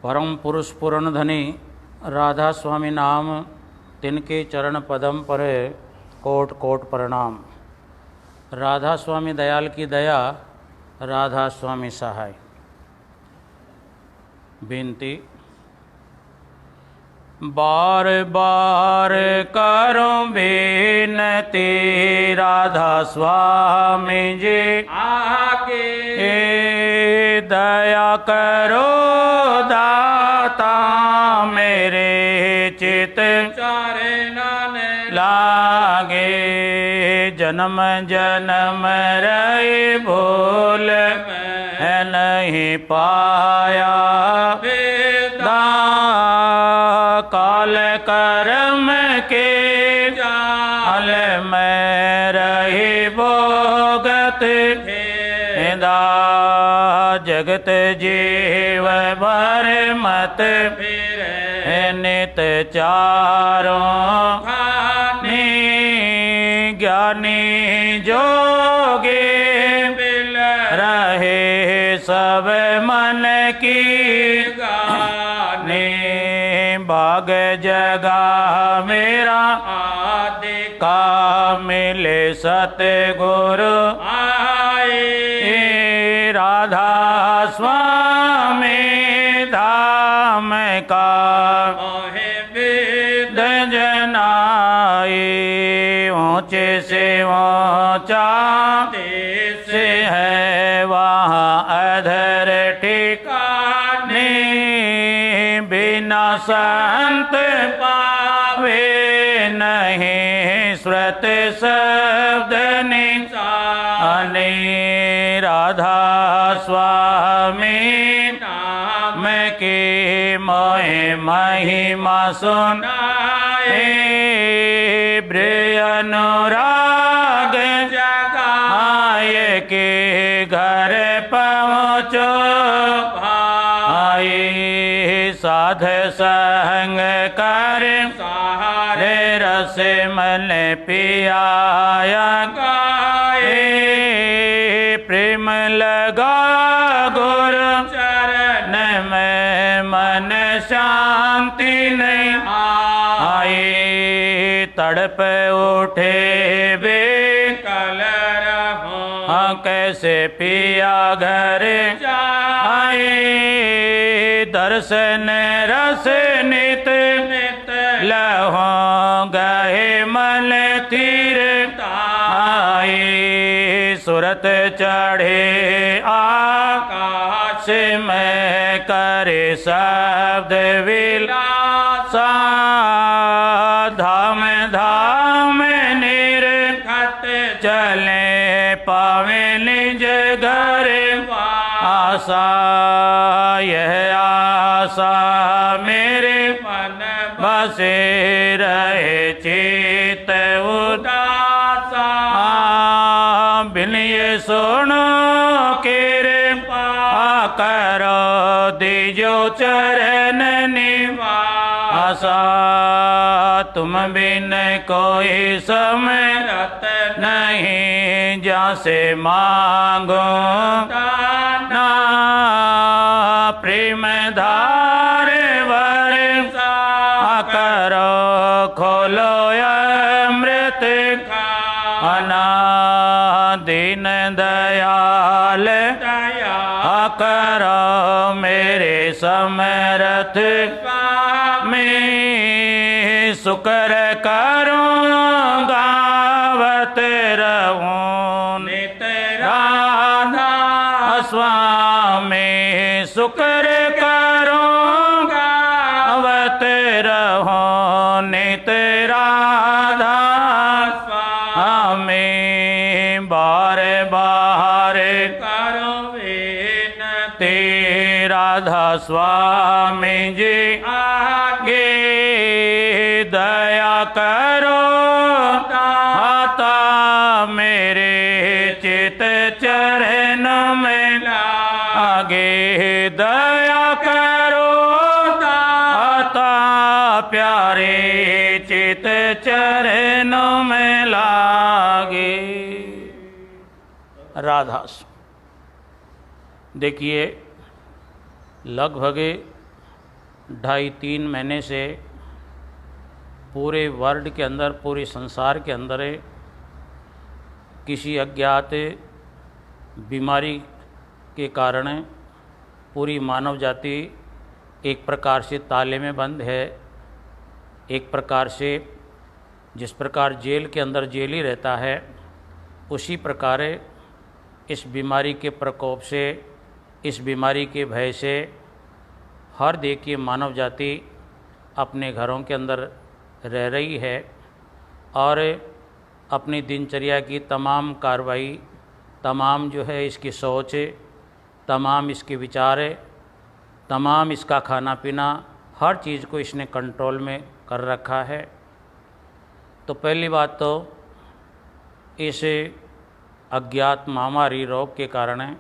परम पुरुष पूर्ण धनी राधा स्वामी नाम, तिनके चरण पदम परे कोट कोट प्रणाम। राधा स्वामी दयाल की दया, राधा स्वामी सहाय। विनती, बार बार करूं विनती राधा स्वामी जी आके, दया करो दाता मेरे चित चरणन लागे। जन्म जन्म रही भूल है नहीं पाया, काल कर्म के जाल में रही भोगत हेदा। जगत जीव भर मत नित चारों ज्ञानी जोगे रहे सब मन की गाने। भाग जगा मेरा आदि का मिले सतगुरु आए। राधा स्वामी धाम का विद जनाए। ऊंचे से ऊंचा से है वहाँ अधर ठिकाने। बिना संत पावे नहीं श्रुत शब्द निशाने। राधा स्वामी नाम के मोहे महिमा सुनाए। प्रिय अनुराग जगाए के घर पहुँचो भाई। साध संग कर सारे रस मन पियाया गाए। प्रेम लगा गुरु चरण में मन शांति नहीं आए। तड़प उठे वे कल रहो कैसे पिया घर जाए। दर्शन रस नित नित लहो गए मल तीर आए। सुरत चढ़े आकाश में करे शब्द विलासा। धाम धाम निर्घट चले पावे निज घर आशा। यह आशा मेरे मन बसे रहे चित उदासा। बिन ये सुनो कृपा करो दीजो चरण निवासा। तुम बिन कोई समरत नहीं, जहाँ से मांगो दाना। प्रेम धार वर्षा करो खोलो अमृत खाना। दीन दयाल दया करो मेरे समरथ में। शुक्र करूं गावत रहूं नित राधा स्वामी। शुक्र करूं गावत रहूं नित राधा स्वामी। बार बार करो विनती राधा स्वामी जी आगे। दया करो दाता मेरे चित चरण में लागे। दया करो दाता प्यारे चित चरण में लागे। राधा देखिए लगभग 2.5-3 महीने से पूरे वर्ल्ड के अंदर, पूरे संसार के अंदर किसी अज्ञात बीमारी के कारण पूरी मानव जाति एक प्रकार से ताले में बंद है। एक प्रकार से जिस प्रकार जेल के अंदर जेल ही रहता है, उसी प्रकार इस बीमारी के प्रकोप से, इस बीमारी के भय से हर देखिए मानव जाति अपने घरों के अंदर रह रही है और अपनी दिनचर्या की तमाम कार्रवाई, तमाम जो है इसकी सोच, तमाम इसके विचार, तमाम इसका खाना पीना, हर चीज़ को इसने कंट्रोल में कर रखा है। तो पहली बात तो इस अज्ञात महामारी रोग के कारण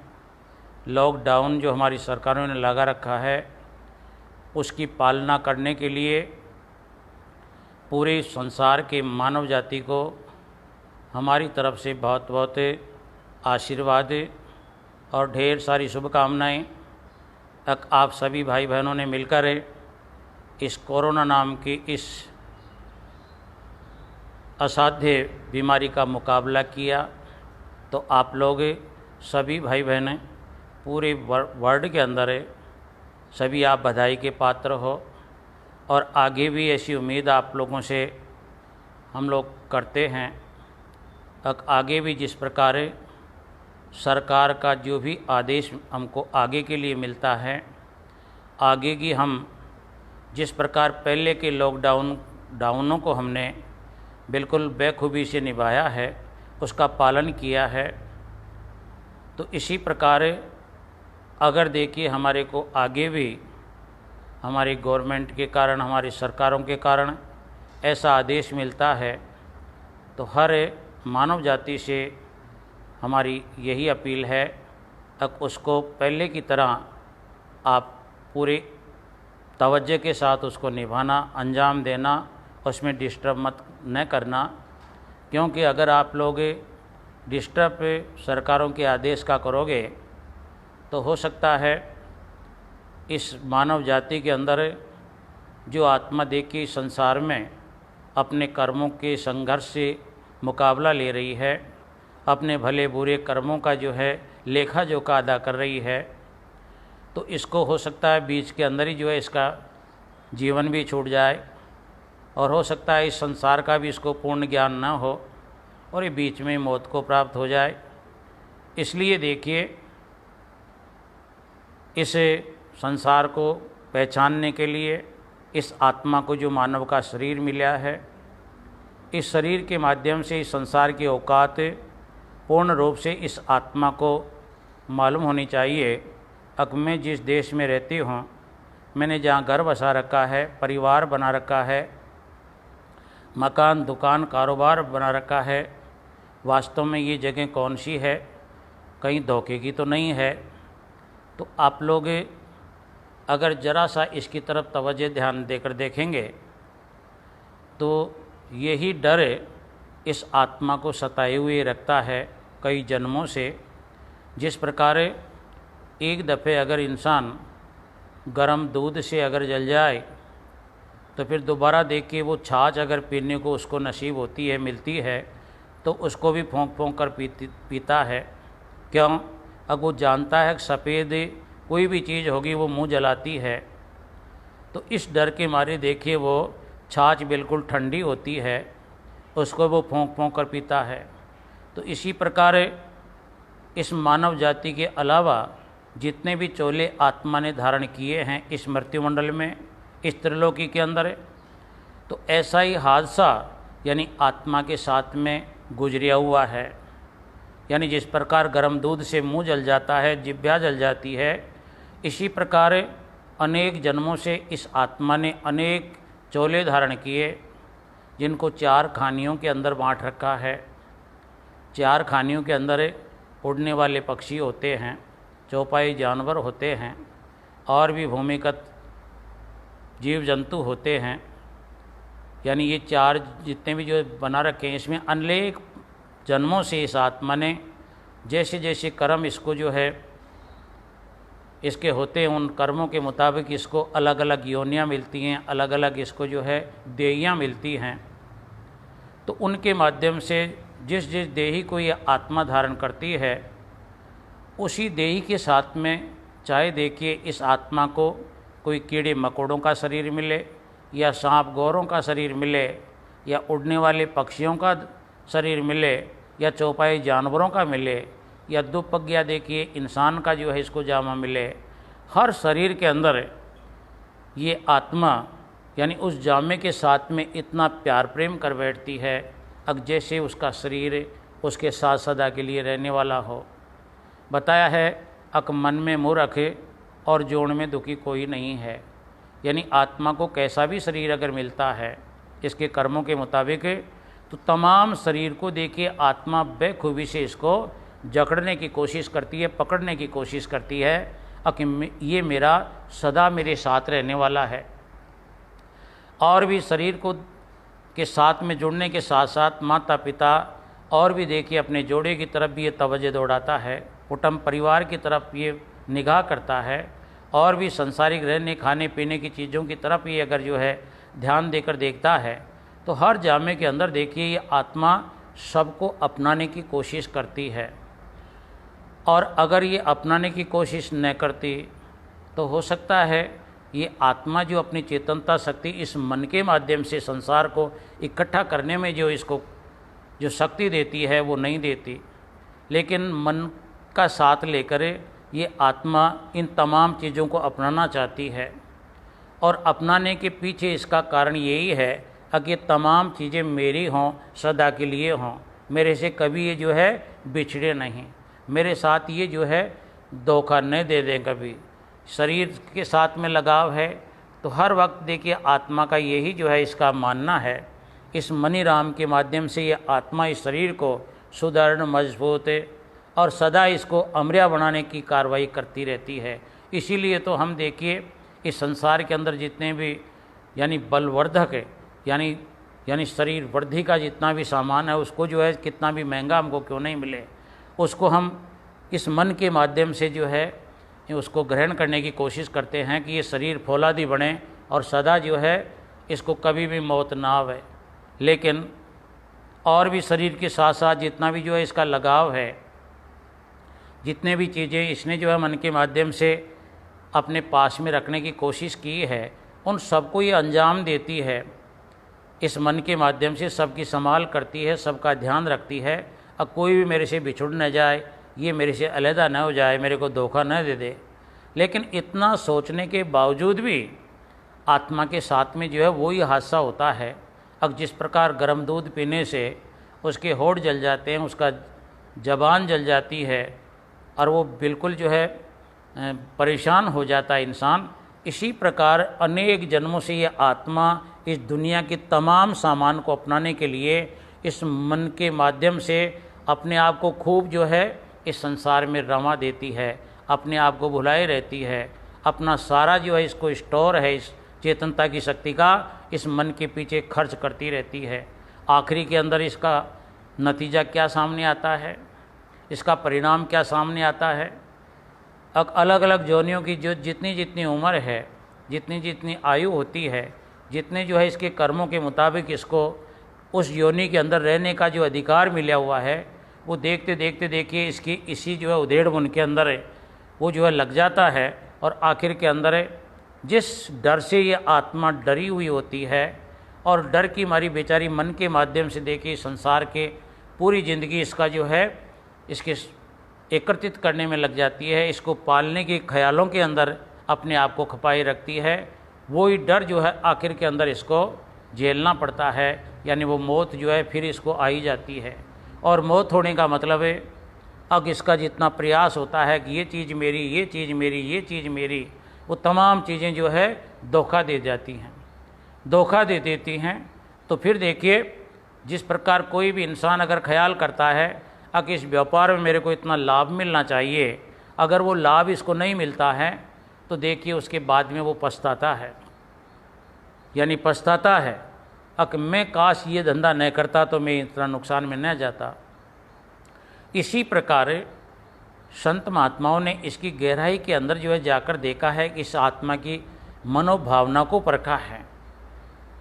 लॉकडाउन जो हमारी सरकारों ने लगा रखा है, उसकी पालना करने के लिए पूरे संसार के मानव जाति को हमारी तरफ से बहुत बहुत आशीर्वाद और ढेर सारी शुभकामनाएं। आप सभी भाई बहनों ने मिलकर इस कोरोना नाम की इस असाध्य बीमारी का मुकाबला किया। तो आप लोग सभी भाई बहन पूरे वर्ल्ड के अंदर सभी आप बधाई के पात्र हो और आगे भी ऐसी उम्मीद आप लोगों से हम लोग करते हैं। आगे भी जिस प्रकार सरकार का जो भी आदेश हमको आगे के लिए मिलता है, आगे की हम जिस प्रकार पहले के लॉकडाउनों को हमने बिल्कुल बेखूबी से निभाया है, उसका पालन किया है, तो इसी प्रकार अगर देखिए हमारे को आगे भी हमारी गवर्नमेंट के कारण, हमारी सरकारों के कारण ऐसा आदेश मिलता है, तो हर मानव जाति से हमारी यही अपील है, अब उसको पहले की तरह आप पूरे तवज्जो के साथ उसको निभाना, अंजाम देना, उसमें डिस्टर्ब मत न करना। क्योंकि अगर आप लोग डिस्टर्ब सरकारों के आदेश का करोगे तो हो सकता है इस मानव जाति के अंदर जो आत्मा देखी संसार में अपने कर्मों के संघर्ष से मुकाबला ले रही है, अपने भले बुरे कर्मों का जो है लेखा जोखा अदा कर रही है, तो इसको हो सकता है बीच के अंदर ही जो है इसका जीवन भी छूट जाए और हो सकता है इस संसार का भी इसको पूर्ण ज्ञान न हो और ये बीच में मौत को प्राप्त हो जाए। इसलिए देखिए इस संसार को पहचानने के लिए इस आत्मा को जो मानव का शरीर मिला है, इस शरीर के माध्यम से इस संसार की औकात पूर्ण रूप से इस आत्मा को मालूम होनी चाहिए। अब मैं जिस देश में रहती हूँ, मैंने जहाँ घर बसा रखा है, परिवार बना रखा है, मकान दुकान कारोबार बना रखा है, वास्तव में ये जगह कौन सी है, कहीं धोखे की तो नहीं है। तो आप लोग अगर ज़रा सा इसकी तरफ तवज्जो ध्यान देकर देखेंगे तो यही डर इस आत्मा को सताए हुए रखता है कई जन्मों से। जिस प्रकार एक दफ़े अगर इंसान गर्म दूध से अगर जल जाए तो फिर दोबारा देख के वो छाछ अगर पीने को उसको नसीब होती है, मिलती है, तो उसको भी फूंक फूंक कर पीता है। क्यों? अब वो जानता है कि सफ़ेद कोई भी चीज़ होगी वो मुंह जलाती है, तो इस डर के मारे देखिए वो छाछ बिल्कुल ठंडी होती है, उसको वो फूंक फूंक कर पीता है। तो इसी प्रकार इस मानव जाति के अलावा जितने भी चोले आत्मा ने धारण किए हैं इस मृत्युमंडल में, इस त्रिलोकी के अंदर, तो ऐसा ही हादसा यानी आत्मा के साथ में गुजरिया हुआ है। यानी जिस प्रकार गर्म दूध से मुंह जल जाता है, जिह्वा जल जाती है, इसी प्रकार अनेक जन्मों से इस आत्मा ने अनेक चोले धारण किए, जिनको 4 खानियों के अंदर बांट रखा है। 4 खानियों के अंदर उड़ने वाले पक्षी होते हैं, चौपाई जानवर होते हैं, और भी भूमिगत जीव जंतु होते हैं। यानी ये 4 जितने भी जो बना रखे हैं, इसमें अनेक जन्मों से इस आत्मा ने जैसे जैसे कर्म इसको जो है इसके होते हैं उन कर्मों के मुताबिक इसको अलग अलग योनियाँ मिलती हैं, अलग अलग इसको जो है देहियाँ मिलती हैं। तो उनके माध्यम से जिस जिस देही को ये आत्मा धारण करती है, उसी देही के साथ में चाहे देखिए इस आत्मा को कोई कीड़े मकोड़ों का शरीर मिले, या सांप गौरों का शरीर मिले, या उड़ने वाले पक्षियों का शरीर मिले, या चौपाई जानवरों का मिले, या दुपहिया देखिए इंसान का जो है इसको जामा मिले, हर शरीर के अंदर ये आत्मा यानी उस जामे के साथ में इतना प्यार प्रेम कर बैठती है अब जैसे उसका शरीर उसके साथ सदा के लिए रहने वाला हो। बताया है अक मन में मूर्ख और जोड़ में दुखी कोई नहीं है, यानी आत्मा को कैसा भी शरीर अगर मिलता है इसके कर्मों के मुताबिक, तो तमाम शरीर को देखिए आत्मा बेखूबी से इसको जकड़ने की कोशिश करती है, पकड़ने की कोशिश करती है कि ये मेरा सदा मेरे साथ रहने वाला है। और भी शरीर को के साथ में जुड़ने के साथ साथ माता पिता और भी देखिए अपने जोड़े की तरफ भी ये तवज्जो दौड़ाता है, कुटुंब परिवार की तरफ ये निगाह करता है, और भी संसारिक रहने खाने पीने की चीज़ों की तरफ ये अगर जो है ध्यान देकर देखता है, तो हर जामे के अंदर देखिए ये आत्मा सबको अपनाने की कोशिश करती है। और अगर ये अपनाने की कोशिश न करती तो हो सकता है ये आत्मा जो अपनी चेतनता शक्ति इस मन के माध्यम से संसार को इकट्ठा करने में जो इसको जो शक्ति देती है वो नहीं देती, लेकिन मन का साथ लेकर ये आत्मा इन तमाम चीज़ों को अपनाना चाहती है। और अपनाने के पीछे इसका कारण यही है कि ये तमाम चीज़ें मेरी हों, सदा के लिए हों, मेरे से कभी ये जो है बिछड़े नहीं, मेरे साथ ये जो है धोखा न दे दें कभी। शरीर के साथ में लगाव है तो हर वक्त देखिए आत्मा का यही जो है इसका मानना है, इस मनी राम के माध्यम से ये आत्मा इस शरीर को सुदृढ़ मजबूत और सदा इसको अमरिया बनाने की कार्रवाई करती रहती है। इसीलिए तो हम देखिए इस संसार के अंदर जितने भी यानी बलवर्धक है यानी शरीर वृद्धि का जितना भी सामान है उसको जो है कितना भी महंगा हमको क्यों नहीं मिले, उसको हम इस मन के माध्यम से जो है उसको ग्रहण करने की कोशिश करते हैं कि ये शरीर फौलादी बने और सदा जो है इसको कभी भी मौत ना आवे। लेकिन और भी शरीर के साथ साथ जितना भी जो है इसका लगाव है, जितने भी चीज़ें इसने जो है मन के माध्यम से अपने पास में रखने की कोशिश की है, उन सबको ये अंजाम देती है, इस मन के माध्यम से सबकी संभाल करती है, सबका ध्यान रखती है। अब कोई भी मेरे से बिछुड़ न जाए, ये मेरे से अलहदा न हो जाए, मेरे को धोखा न दे दे। लेकिन इतना सोचने के बावजूद भी आत्मा के साथ में जो है वही हादसा होता है। अब जिस प्रकार गर्म दूध पीने से उसके होंठ जल जाते हैं, उसका ज़बान जल जाती है और वो बिल्कुल जो है परेशान हो जाता है इंसान, इसी प्रकार अनेक जन्मों से ये आत्मा इस दुनिया के तमाम सामान को अपनाने के लिए इस मन के माध्यम से अपने आप को खूब जो है इस संसार में रमा देती है, अपने आप को भुलाए रहती है, अपना सारा जो है इसको स्टोर है इस चेतनता की शक्ति का इस मन के पीछे खर्च करती रहती है। आखिरी के अंदर इसका नतीजा क्या सामने आता है, इसका परिणाम क्या सामने आता है। अलग अलग जोनियों की जो जितनी जितनी उम्र है, जितनी जितनी आयु होती है, जितने जो है इसके कर्मों के मुताबिक इसको उस योनि के अंदर रहने का जो अधिकार मिला हुआ है, वो देखते देखते देखिए इसकी इसी जो है उधेड़ बुन के अंदर है वो जो है लग जाता है। और आखिर के अंदर जिस डर से ये आत्मा डरी हुई होती है और डर की मारी बेचारी मन के माध्यम से देखिए संसार के पूरी ज़िंदगी इसका जो है इसके एकत्रित करने में लग जाती है, इसको पालने के ख्यालों के अंदर अपने आप को खपाई रखती है, वही डर जो है आखिर के अंदर इसको झेलना पड़ता है। यानी वो मौत जो है फिर इसको आ ही जाती है। और मौत होने का मतलब है अब इसका जितना प्रयास होता है कि ये चीज़ मेरी, ये चीज़ मेरी, ये चीज़ मेरी, वो तमाम चीज़ें जो है धोखा दे जाती हैं, धोखा दे देती हैं। तो फिर देखिए जिस प्रकार कोई भी इंसान अगर ख्याल करता है कि इस व्यापार में मेरे को इतना लाभ मिलना चाहिए, अगर वो लाभ इसको नहीं मिलता है तो देखिए उसके बाद में वो पछताता है, यानी पछताता है कि मैं काश ये धंधा न करता तो मैं इतना नुकसान में न जाता। इसी प्रकार संत महात्माओं ने इसकी गहराई के अंदर जो है जाकर देखा है कि इस आत्मा की मनोभावना को परखा है।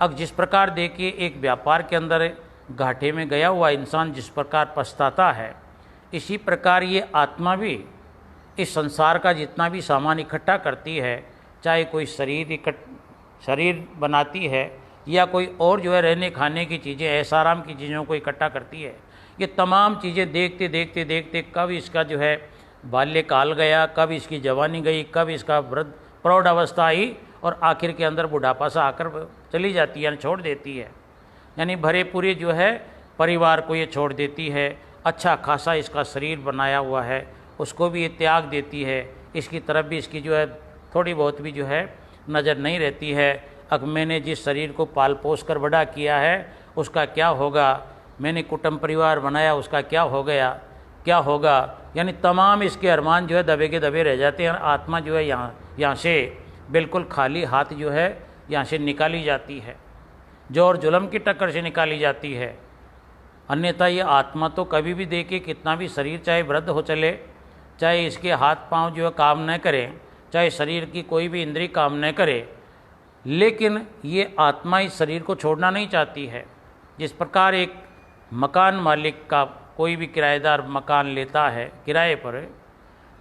अब जिस प्रकार देखिए एक व्यापार के अंदर घाटे में गया हुआ इंसान जिस प्रकार पछताता है, इसी प्रकार ये आत्मा भी इस संसार का जितना भी सामान इकट्ठा करती है, चाहे कोई शरीर बनाती है या कोई और जो है रहने खाने की चीज़ें, ऐसा आराम की चीज़ों को इकट्ठा करती है, ये तमाम चीज़ें देखते देखते देखते कब इसका जो है बाल्यकाल गया, कब इसकी जवानी गई, कब इसका वृद्ध प्रौढ़ अवस्था आई और आखिर के अंदर बुढ़ापा सा आकर चली जाती है, यानी छोड़ देती है। यानी भरे पूरे जो है परिवार को ये छोड़ देती है, अच्छा खासा इसका शरीर बनाया हुआ है उसको भी ये त्याग देती है, इसकी तरफ भी इसकी जो है थोड़ी बहुत भी जो है नज़र नहीं रहती है। अब मैंने जिस शरीर को पाल पोस कर बड़ा किया है उसका क्या होगा, मैंने कुटुंब परिवार बनाया उसका क्या हो गया, क्या होगा, यानी तमाम इसके अरमान जो है दबे के दबे रह जाते हैं। आत्मा जो है यहाँ से बिल्कुल खाली हाथ जो है यहाँ से निकाली जाती है, जोर जुल्म की टक्कर से निकाली जाती है। अन्यथा ये आत्मा तो कभी भी देखिए कितना भी शरीर चाहे वृद्ध हो चले, चाहे इसके हाथ पांव जो है काम न करें, चाहे शरीर की कोई भी इंद्रिय काम न करे, लेकिन ये आत्मा इस शरीर को छोड़ना नहीं चाहती है। जिस प्रकार एक मकान मालिक का कोई भी किराएदार मकान लेता है किराए पर,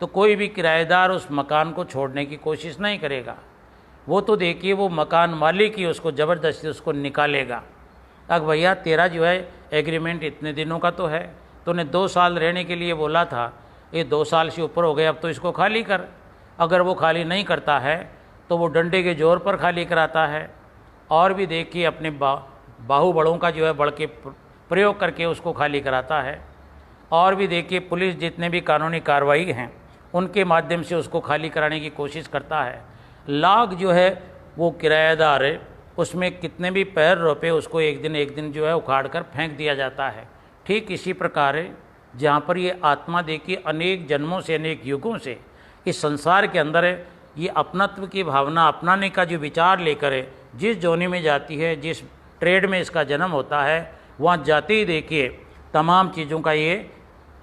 तो कोई भी किराएदार उस मकान को छोड़ने की कोशिश नहीं करेगा। वो तो देखिए वो मकान मालिक ही उसको ज़बरदस्ती उसको निकालेगा। अब भैया तेरा जो है एग्रीमेंट इतने दिनों का तो है, तूने 2 साल रहने के लिए बोला था, ये 2 साल से ऊपर हो गए, अब तो इसको खाली कर। अगर वो खाली नहीं करता है तो वो डंडे के जोर पर खाली कराता है, और भी देखिए अपने बाहुबलों का जो है बढ़ के प्रयोग करके उसको खाली कराता है, और भी देखिए पुलिस जितने भी कानूनी कार्रवाई हैं उनके माध्यम से उसको खाली कराने की कोशिश करता है। लाख जो है वो किराएदार उसमें कितने भी पैर रुपए उसको एक दिन जो है उखाड़ कर फेंक दिया जाता है। ठीक इसी प्रकार जहाँ पर ये आत्मा देखिए अनेक जन्मों से अनेक युगों से इस संसार के अंदर ये अपनत्व की भावना अपनाने का जो विचार लेकर जिस जोनी में जाती है, जिस ट्रेड में इसका जन्म होता है, वहाँ जाते ही देखिए तमाम चीज़ों का ये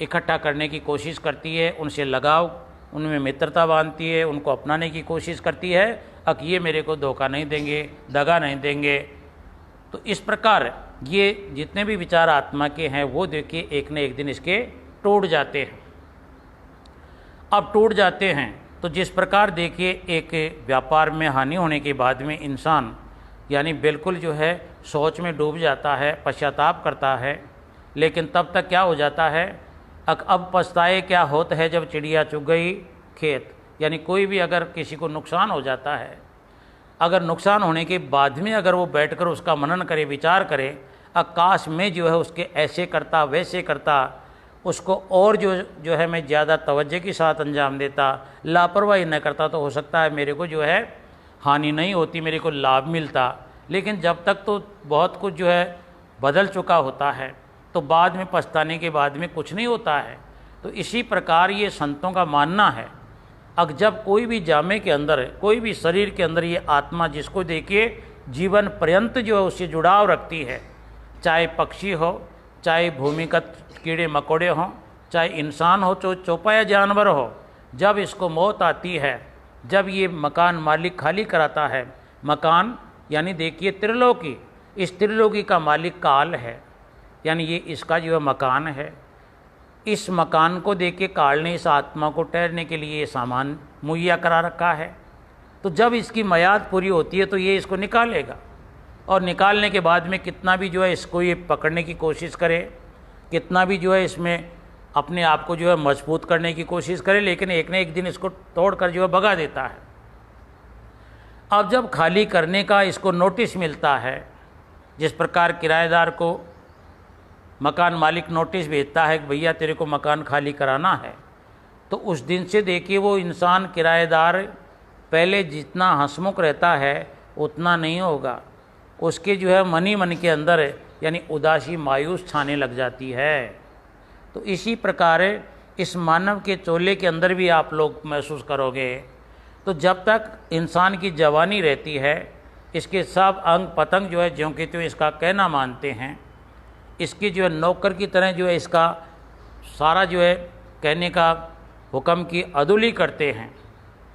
इकट्ठा करने की कोशिश करती है, उनसे लगाव, उनमें मित्रता बांधती है, उनको अपनाने की कोशिश करती है। अब ये मेरे को धोखा नहीं देंगे, दगा नहीं देंगे। तो इस प्रकार ये जितने भी विचार आत्मा के हैं वो देखिए एक न एक दिन इसके टूट जाते हैं। अब टूट जाते हैं तो जिस प्रकार देखिए एक व्यापार में हानि होने के बाद में इंसान यानी बिल्कुल जो है सोच में डूब जाता है, पश्चाताप करता है, लेकिन तब तक क्या हो जाता है, अब पछताए क्या होता है जब चिड़िया चुग गई खेत। यानी कोई भी अगर किसी को नुकसान हो जाता है, अगर नुकसान होने के बाद में अगर वो बैठकर उसका मनन करे, विचार करे, आकाश में जो है उसके ऐसे करता वैसे करता, उसको और जो है मैं ज़्यादा तवज्जो के साथ अंजाम देता, लापरवाही न करता, तो हो सकता है मेरे को जो है हानि नहीं होती, मेरे को लाभ मिलता। लेकिन जब तक तो बहुत कुछ जो है बदल चुका होता है, तो बाद में पछताने के बाद में कुछ नहीं होता है। तो इसी प्रकार ये संतों का मानना है। अब जब कोई भी जामे के अंदर, कोई भी शरीर के अंदर ये आत्मा जिसको देखिए जीवन पर्यंत जो है उससे जुड़ाव रखती है, चाहे पक्षी हो, चाहे भूमिगत कीड़े मकोड़े हों, चाहे इंसान हो, चौपाया जानवर हो, जब इसको मौत आती है, जब ये मकान मालिक खाली कराता है, मकान यानी देखिए त्रिलोकी, इस त्रिलोकी का मालिक काल है, यानी ये इसका जो है मकान है। इस मकान को देखिए काल ने इस आत्मा को ठहरने के लिए ये सामान मुहैया करा रखा है। तो जब इसकी मयाद पूरी होती है तो ये इसको निकालेगा, और निकालने के बाद में कितना भी जो है इसको ये पकड़ने की कोशिश करे, कितना भी जो है इसमें अपने आप को जो है मजबूत करने की कोशिश करे, लेकिन एक न एक दिन इसको तोड़कर जो है भगा देता है। अब जब खाली करने का इसको नोटिस मिलता है, जिस प्रकार किराएदार को मकान मालिक नोटिस भेजता है कि भैया तेरे को मकान खाली कराना है, तो उस दिन से देखिए वो इंसान किराएदार पहले जितना हंसमुख रहता है उतना नहीं होगा, उसके जो है मन ही मन के अंदर यानी उदासी मायूस छाने लग जाती है। तो इसी प्रकार इस मानव के चोले के अंदर भी आप लोग महसूस करोगे। तो जब तक इंसान की जवानी रहती है, इसके सब अंग पतंग जो है ज्यों के त्यों इसका कहना मानते हैं, इसकी जो है नौकर की तरह जो है इसका सारा जो है कहने का हुक्म की अदुली करते हैं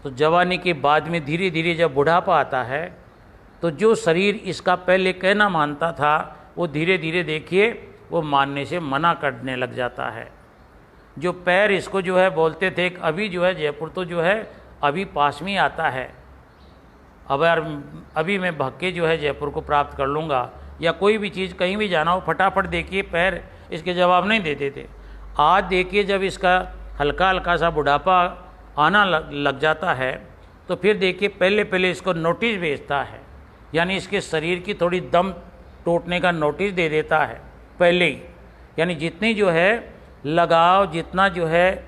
तो जवानी के बाद में धीरे धीरे जब बुढ़ापा आता है तो जो शरीर इसका पहले कहना मानता था वो धीरे धीरे देखिए वो मानने से मना करने लग जाता है। जो पैर इसको जो है बोलते थे कि अभी जो है जयपुर तो जो है अभी पास में ही आता है, अब यार अभी मैं भाग के जो है जयपुर को प्राप्त कर लूँगा, या कोई भी चीज़ कहीं भी जाना हो फटाफट देखिए पैर इसके जवाब नहीं देते थे। आज देखिए जब इसका हल्का हल्का सा बुढ़ापा आना लग जाता है तो फिर देखिए पहले पहले इसको नोटिस भेजता है, यानी इसके शरीर की थोड़ी दम टूटने का नोटिस दे देता है पहले ही। यानी जितनी जो है लगाव, जितना जो है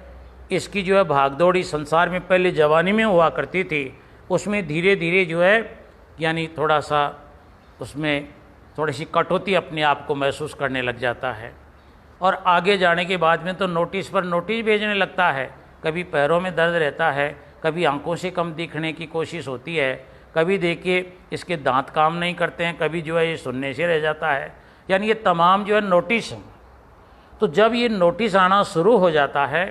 इसकी जो है भागदौड़ी संसार में पहले जवानी में हुआ करती थी, उसमें धीरे धीरे जो है यानी थोड़ा सा उसमें थोड़ी सी कटौती अपने आप को महसूस करने लग जाता है। और आगे जाने के बाद में तो नोटिस पर नोटिस भेजने लगता है। कभी पैरों में दर्द रहता है, कभी आंखों से कम दिखने की कोशिश होती है, कभी देखिए इसके दांत काम नहीं करते हैं, कभी जो है ये सुनने से रह जाता है। यानी ये तमाम जो है नोटिस हैं। तो जब ये नोटिस आना शुरू हो जाता है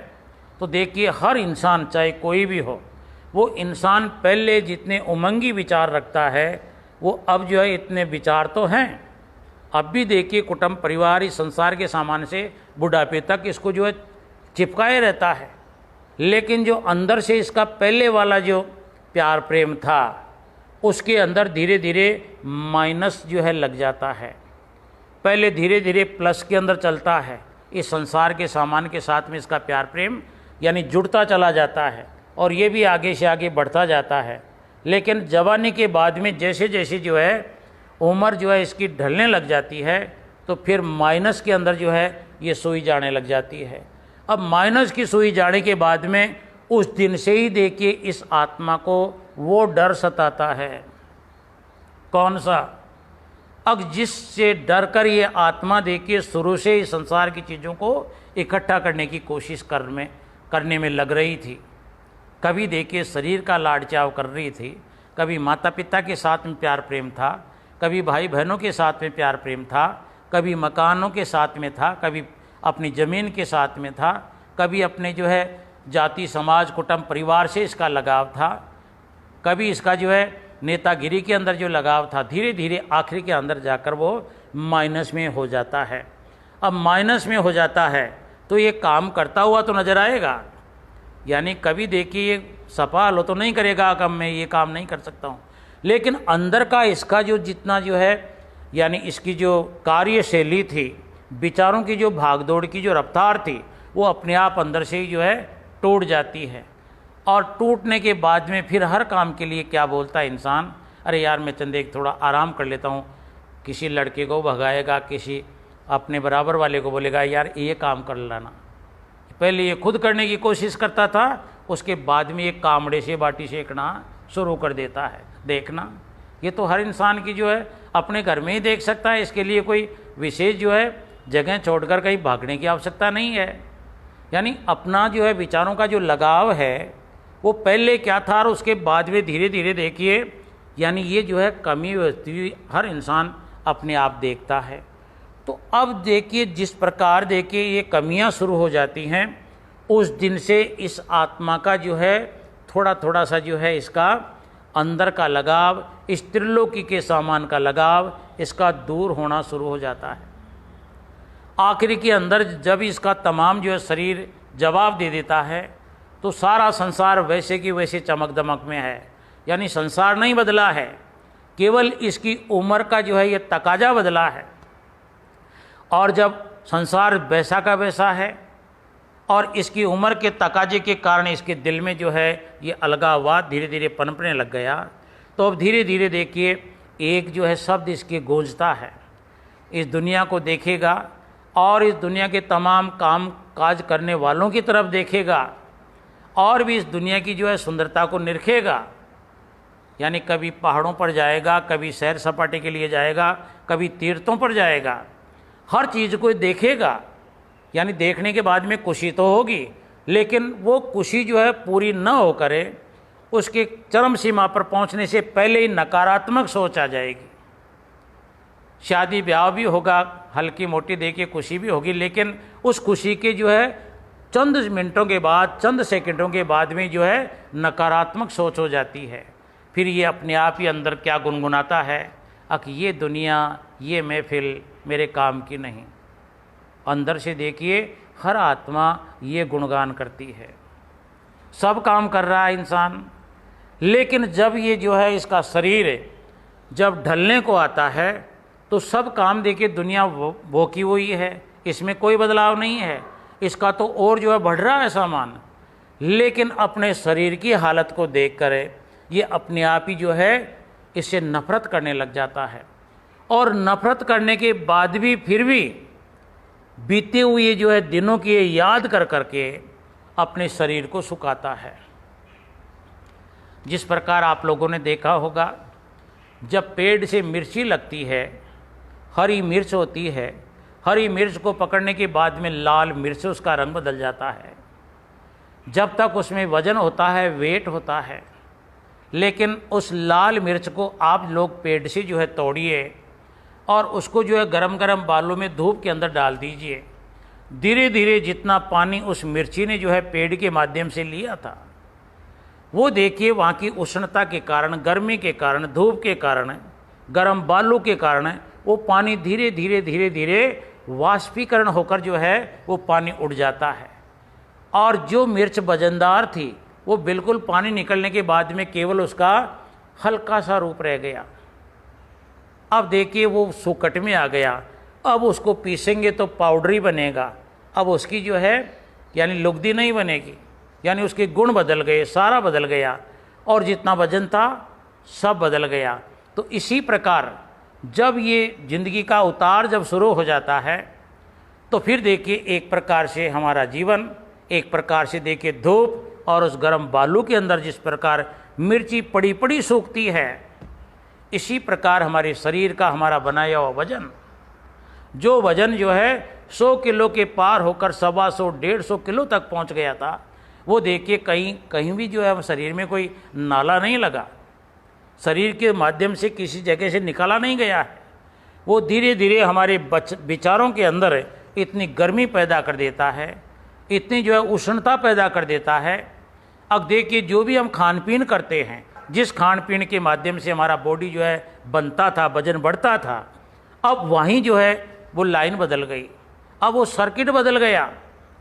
तो देखिए हर इंसान चाहे कोई भी हो, वो इंसान पहले जितने उमंगी विचार रखता है वो अब जो है इतने विचार तो हैं। अब भी देखिए कुटुंब परिवार इस संसार के सामान से बुढ़ापे तक इसको जो है चिपकाए रहता है, लेकिन जो अंदर से इसका पहले वाला जो प्यार प्रेम था उसके अंदर धीरे धीरे माइनस जो है लग जाता है। पहले धीरे धीरे प्लस के अंदर चलता है, इस संसार के सामान के साथ में इसका प्यार प्रेम यानी जुड़ता चला जाता है और ये भी आगे से आगे बढ़ता जाता है। लेकिन जवानी के बाद में जैसे जैसे जो है उम्र जो है इसकी ढलने लग जाती है तो फिर माइनस के अंदर जो है ये सुई जाने लग जाती है। अब माइनस की सुई जाने के बाद में उस दिन से ही देखिए इस आत्मा को वो डर सताता है। कौन सा? अब जिससे डर कर ये आत्मा देखिए शुरू से ही संसार की चीज़ों को इकट्ठा करने की कोशिश करने में लग रही थी। कभी देखिए शरीर का लाड़ चाव कर रही थी, कभी माता पिता के साथ में प्यार प्रेम था, कभी भाई बहनों के साथ में प्यार प्रेम था, कभी मकानों के साथ में था, कभी अपनी ज़मीन के साथ में था, कभी अपने जो है जाति समाज कुटुंब परिवार से इसका लगाव था, कभी इसका जो है नेतागिरी के अंदर जो लगाव था। धीरे धीरे आखिरी के अंदर जाकर वो माइनस में हो जाता है। अब माइनस में हो जाता है तो ये काम करता हुआ तो नज़र आएगा, यानी कभी देखिए ये सफा लो तो नहीं करेगा कि मैं ये काम नहीं कर सकता हूँ, लेकिन अंदर का इसका जो जितना जो है यानी इसकी जो कार्यशैली थी, विचारों की जो भागदौड़ की जो रफ्तार थी, वो अपने आप अंदर से ही जो है टूट जाती है। और टूटने के बाद में फिर हर काम के लिए क्या बोलता है इंसान, अरे यार मैं चंदे थोड़ा आराम कर लेता हूँ। किसी लड़के को भगाएगा, किसी अपने बराबर वाले को बोलेगा यार ये काम कर लाना। पहले ये खुद करने की कोशिश करता था, उसके बाद में ये कामड़े से बाटी सेकना शुरू कर देता है। देखना ये तो हर इंसान की जो है अपने घर में ही देख सकता है, इसके लिए कोई विशेष जो है जगह छोड़कर कहीं भागने की आवश्यकता नहीं है। यानी अपना जो है विचारों का जो लगाव है वो पहले क्या था और उसके बाद में धीरे धीरे देखिए यानी ये जो है कमी होती हर इंसान अपने आप देखता है। तो अब देखिए जिस प्रकार देखिए ये कमियां शुरू हो जाती हैं, उस दिन से इस आत्मा का जो है थोड़ा थोड़ा सा जो है इसका अंदर का लगाव, इस त्रिलोकी के सामान का लगाव इसका दूर होना शुरू हो जाता है। आखिरी के अंदर जब इसका तमाम जो है शरीर जवाब दे देता है तो सारा संसार वैसे की वैसे चमक दमक में है। यानी संसार नहीं बदला है, केवल इसकी उम्र का जो है ये तकाजा बदला है। और जब संसार वैसा का वैसा है और इसकी उम्र के तकाजे के कारण इसके दिल में जो है ये अलगाववाद धीरे धीरे पनपने लग गया, तो अब धीरे धीरे देखिए एक जो है शब्द इसके गूंजता है। इस दुनिया को देखेगा और इस दुनिया के तमाम काम काज करने वालों की तरफ देखेगा और भी इस दुनिया की जो है सुंदरता को निरखेगा। यानी कभी पहाड़ों पर जाएगा, कभी सैर सपाटे के लिए जाएगा, कभी तीर्थों पर जाएगा, हर चीज़ को देखेगा। यानी देखने के बाद में खुशी तो होगी, लेकिन वो खुशी जो है पूरी न हो करे, उसके चरम सीमा पर पहुंचने से पहले ही नकारात्मक सोच आ जाएगी। शादी ब्याह भी होगा, हल्की मोटी देखिए खुशी भी होगी, लेकिन उस खुशी के जो है चंद मिनटों के बाद, चंद सेकंडों के बाद में जो है नकारात्मक सोच हो जाती है। फिर ये अपने आप ही अंदर क्या गुनगुनाता है, कि ये दुनिया, ये महफिल मेरे काम की नहीं। अंदर से देखिए हर आत्मा ये गुणगान करती है, सब काम कर रहा है इंसान, लेकिन जब ये जो है इसका शरीर जब ढलने को आता है तो सब काम देखिए दुनिया वो की वही है, इसमें कोई बदलाव नहीं है, इसका तो और जो है बढ़ रहा है सामान। लेकिन अपने शरीर की हालत को देख कर ये अपने आप ही जो है इससे नफरत करने लग जाता है, और नफरत करने के बाद भी फिर भी बीते हुए जो है दिनों की याद कर करके अपने शरीर को सुखाता है। जिस प्रकार आप लोगों ने देखा होगा, जब पेड़ से मिर्ची लगती है, हरी मिर्च होती है, हरी मिर्च को पकड़ने के बाद में लाल मिर्च उसका रंग बदल जाता है। जब तक उसमें वजन होता है, वेट होता है, लेकिन उस लाल मिर्च को आप लोग पेड़ से जो है तोड़िए और उसको जो है गरम गरम बालों में धूप के अंदर डाल दीजिए। धीरे धीरे जितना पानी उस मिर्ची ने जो है पेड़ के माध्यम से लिया था, वो देखिए वहाँ की उष्णता के कारण, गर्मी के कारण, धूप के कारण, गर्म बालू के कारण वो पानी धीरे धीरे धीरे धीरे वाष्पीकरण होकर जो है वो पानी उड़ जाता है। और जो मिर्च वजनदार थी वो बिल्कुल पानी निकलने के बाद में केवल उसका हल्का सा रूप रह गया। अब देखिए वो सुकट में आ गया, अब उसको पीसेंगे तो पाउडर ही बनेगा, अब उसकी जो है यानी लुगदी नहीं बनेगी, यानी उसके गुण बदल गए, सारा बदल गया, और जितना वजन था सब बदल गया। तो इसी प्रकार जब ये जिंदगी का उतार जब शुरू हो जाता है तो फिर देखिए एक प्रकार से हमारा जीवन, एक प्रकार से देखिए धूप और उस गर्म बालू के अंदर जिस प्रकार मिर्ची पड़ी पड़ी सूखती है, इसी प्रकार हमारे शरीर का हमारा बनाया हुआ वजन, जो वजन जो है 100 किलो के पार होकर 125-150 किलो तक पहुंच गया था, वो देखिए कहीं कहीं भी जो है शरीर में कोई नाला नहीं लगा, शरीर के माध्यम से किसी जगह से निकाला नहीं गया है। वो धीरे धीरे हमारे विचारों के अंदर इतनी गर्मी पैदा कर देता है, इतनी जो है उष्णता पैदा कर देता है। अब देखिए जो भी हम खान पीन करते हैं, जिस खान पीन के माध्यम से हमारा बॉडी जो है बनता था, वजन बढ़ता था, अब वहीं जो है वो लाइन बदल गई, अब वो सर्किट बदल गया।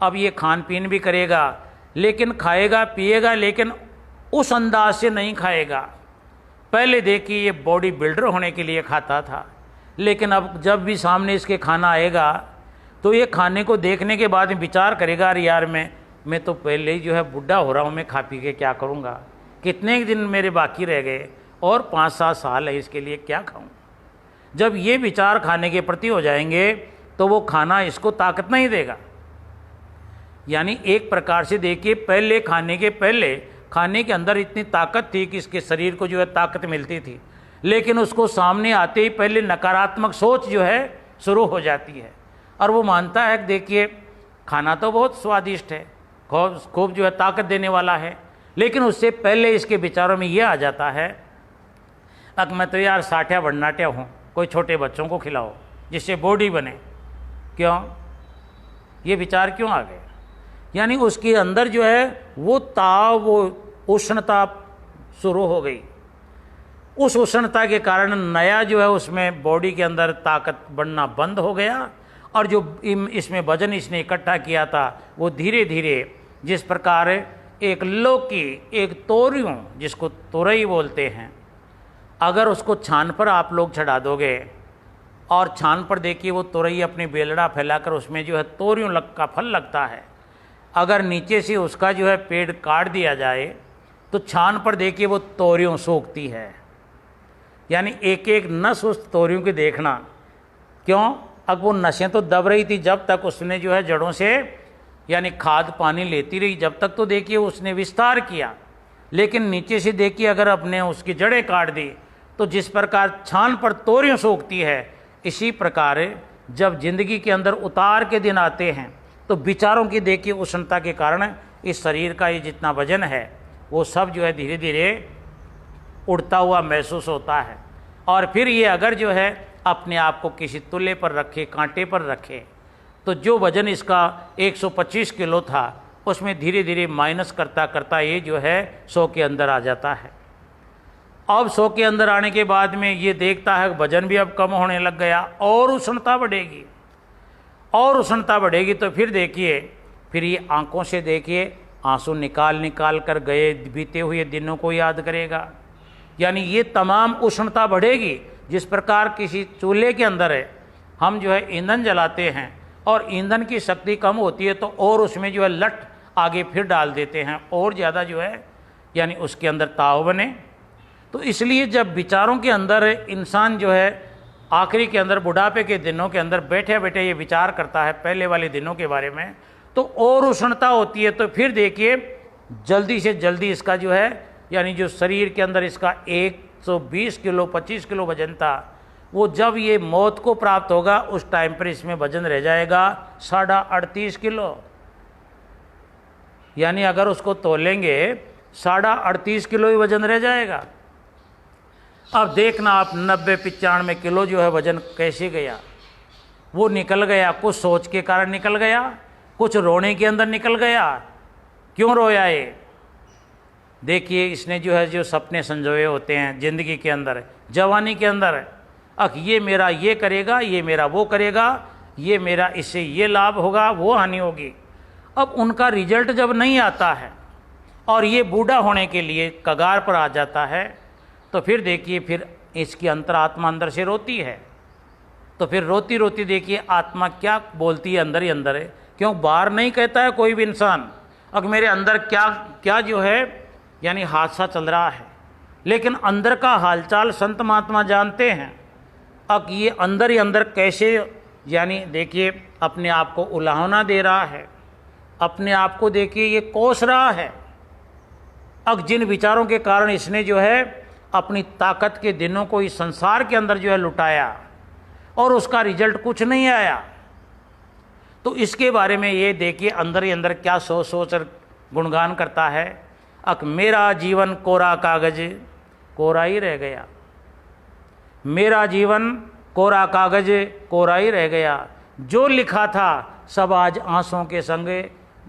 अब ये खान पीन भी करेगा, लेकिन खाएगा पिएगा, लेकिन उस अंदाज से नहीं खाएगा। पहले देखिए ये बॉडी बिल्डर होने के लिए खाता था, लेकिन अब जब भी सामने इसके खाना आएगा तो ये खाने को देखने के बाद में विचार करेगा, अरे यार मैं तो पहले ही जो है बुढ़ा हो रहा हूँ, मैं खा पी के क्या करूँगा, कितने दिन मेरे बाकी रह गए और 5-7 साल है, इसके लिए क्या खाऊँ। जब ये विचार खाने के प्रति हो जाएंगे तो वो खाना इसको ताकत नहीं देगा। यानी एक प्रकार से देखिए पहले खाने के अंदर इतनी ताकत थी कि इसके शरीर को जो है ताकत मिलती थी, लेकिन उसको सामने आते ही पहले नकारात्मक सोच जो है शुरू हो जाती है, और वो मानता है कि देखिए खाना तो बहुत स्वादिष्ट है, खूब जो है ताकत देने वाला है, लेकिन उससे पहले इसके विचारों में ये आ जाता है अब मैं तो यार साठिया भन्नाट्या हूँ, कोई छोटे बच्चों को खिलाओ जिससे बॉडी बने। क्यों ये विचार क्यों आ गए? यानी उसके अंदर जो है वो ताव, वो उष्णता शुरू हो गई। उस उष्णता के कारण नया जो है उसमें बॉडी के अंदर ताकत बढ़ना बंद हो गया, और जो इसमें वजन इसने इकट्ठा किया था वो धीरे धीरे जिस प्रकार एक लौकी, एक तोरियों जिसको तुरई बोलते हैं, अगर उसको छान पर आप लोग चढ़ा दोगे और छान पर देखिए वो तुरई अपनी बेलड़ा फैलाकर उसमें जो है तोरियों का फल लगता है, अगर नीचे से उसका जो है पेड़ काट दिया जाए तो छान पर देखिए वो तोरियों सूखती है। यानी एक एक नस उस तोरियों की देखना, क्यों? अब वो नसें तो दब रही थी जब तक उसने जो है जड़ों से यानी खाद पानी लेती रही, जब तक तो देखिए उसने विस्तार किया, लेकिन नीचे से देखिए अगर अपने उसकी जड़ें काट दी तो जिस प्रकार छान पर तोरियों सूखती है, इसी प्रकार जब जिंदगी के अंदर उतार के दिन आते हैं तो विचारों की देखिए उष्णता के कारण इस शरीर का ये जितना वजन है वो सब जो है धीरे धीरे उड़ता हुआ महसूस होता है। और फिर ये अगर जो है अपने आप को किसी तुल्य पर रखे, कांटे पर रखे, तो जो वजन इसका 125 किलो था उसमें धीरे धीरे माइनस करता करता ये जो है 100 के अंदर आ जाता है। अब 100 के अंदर आने के बाद में ये देखता है वजन भी अब कम होने लग गया और उष्णता बढ़ेगी, और उष्णता बढ़ेगी तो फिर देखिए, फिर ये आंखों से देखिए आंसू निकाल निकाल कर गए बीते हुए दिनों को याद करेगा। यानी ये तमाम उष्णता बढ़ेगी। जिस प्रकार किसी चूल्हे के अंदर है हम जो है ईंधन जलाते हैं और ईंधन की शक्ति कम होती है तो और उसमें जो है लट आगे फिर डाल देते हैं और ज़्यादा जो है यानी उसके अंदर ताव बने। तो इसलिए जब विचारों के अंदर इंसान जो है आखिरी के अंदर बुढ़ापे के दिनों के अंदर बैठे बैठे ये विचार करता है पहले वाले दिनों के बारे में, तो और उष्णता होती है। तो फिर देखिए जल्दी से जल्दी इसका जो है यानी जो शरीर के अंदर इसका 120 किलो 25 किलो वजन था, वो जब ये मौत को प्राप्त होगा उस टाइम पर इसमें वजन रह जाएगा 38.5 किलो। यानी अगर उसको तोलेंगे 38.5 किलो ही वजन रह जाएगा। अब देखना आप 90-95 किलो जो है वजन कैसे गया, वो निकल गया। कुछ सोच के कारण निकल गया, कुछ रोने के अंदर निकल गया। क्यों रोया ये? देखिए इसने जो है जो सपने संजोए होते हैं ज़िंदगी के अंदर, जवानी के अंदर, ये मेरा ये करेगा, ये मेरा वो करेगा, ये मेरा इससे ये लाभ होगा, वो हानि होगी। अब उनका रिजल्ट जब नहीं आता है और ये बूढ़ा होने के लिए कगार पर आ जाता है, तो फिर देखिए फिर इसकी अंतरात्मा अंदर से रोती है। तो फिर रोती रोती देखिए आत्मा क्या बोलती है अंदर ही अंदर है, क्यों बाहर नहीं कहता है कोई भी इंसान अब मेरे अंदर क्या क्या जो है यानी हादसा चल रहा है, लेकिन अंदर का हालचाल संत महात्मा जानते हैं। अब ये अंदर ही अंदर कैसे यानी देखिए अपने आप को उलाहना दे रहा है, अपने आप को देखिए ये कोस रहा है। अब जिन विचारों के कारण इसने जो है अपनी ताकत के दिनों को इस संसार के अंदर जो है लुटाया और उसका रिजल्ट कुछ नहीं आया, तो इसके बारे में ये देखिए अंदर ही अंदर क्या सोच सोच गुणगान करता है। मेरा जीवन कोरा कागज कोरा ही रह गया, मेरा जीवन कोरा कागज कोरा ही रह गया, जो लिखा था सब आज आंसुओं के संग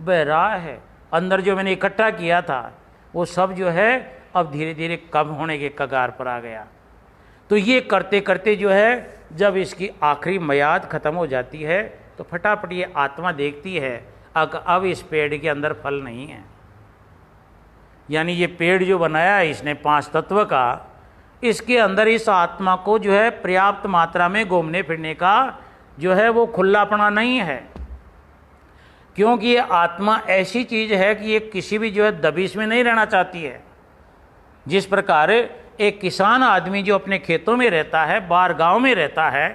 बह रहा है। अंदर जो मैंने इकट्ठा किया था वो सब जो है अब धीरे धीरे कम होने के कगार पर आ गया। तो ये करते करते जो है जब इसकी आखिरी मियाद ख़त्म हो जाती है तो फटाफट ये आत्मा देखती है अब इस पेड़ के अंदर फल नहीं है। यानी ये पेड़ जो बनाया है इसने 5 तत्व का, इसके अंदर इस आत्मा को जो है पर्याप्त मात्रा में घूमने फिरने का जो है वो खुलापना नहीं है, क्योंकि ये आत्मा ऐसी चीज़ है कि ये किसी भी जो है दबिश में नहीं रहना चाहती है। जिस प्रकार एक किसान आदमी जो अपने खेतों में रहता है, बाहर गांव में रहता है,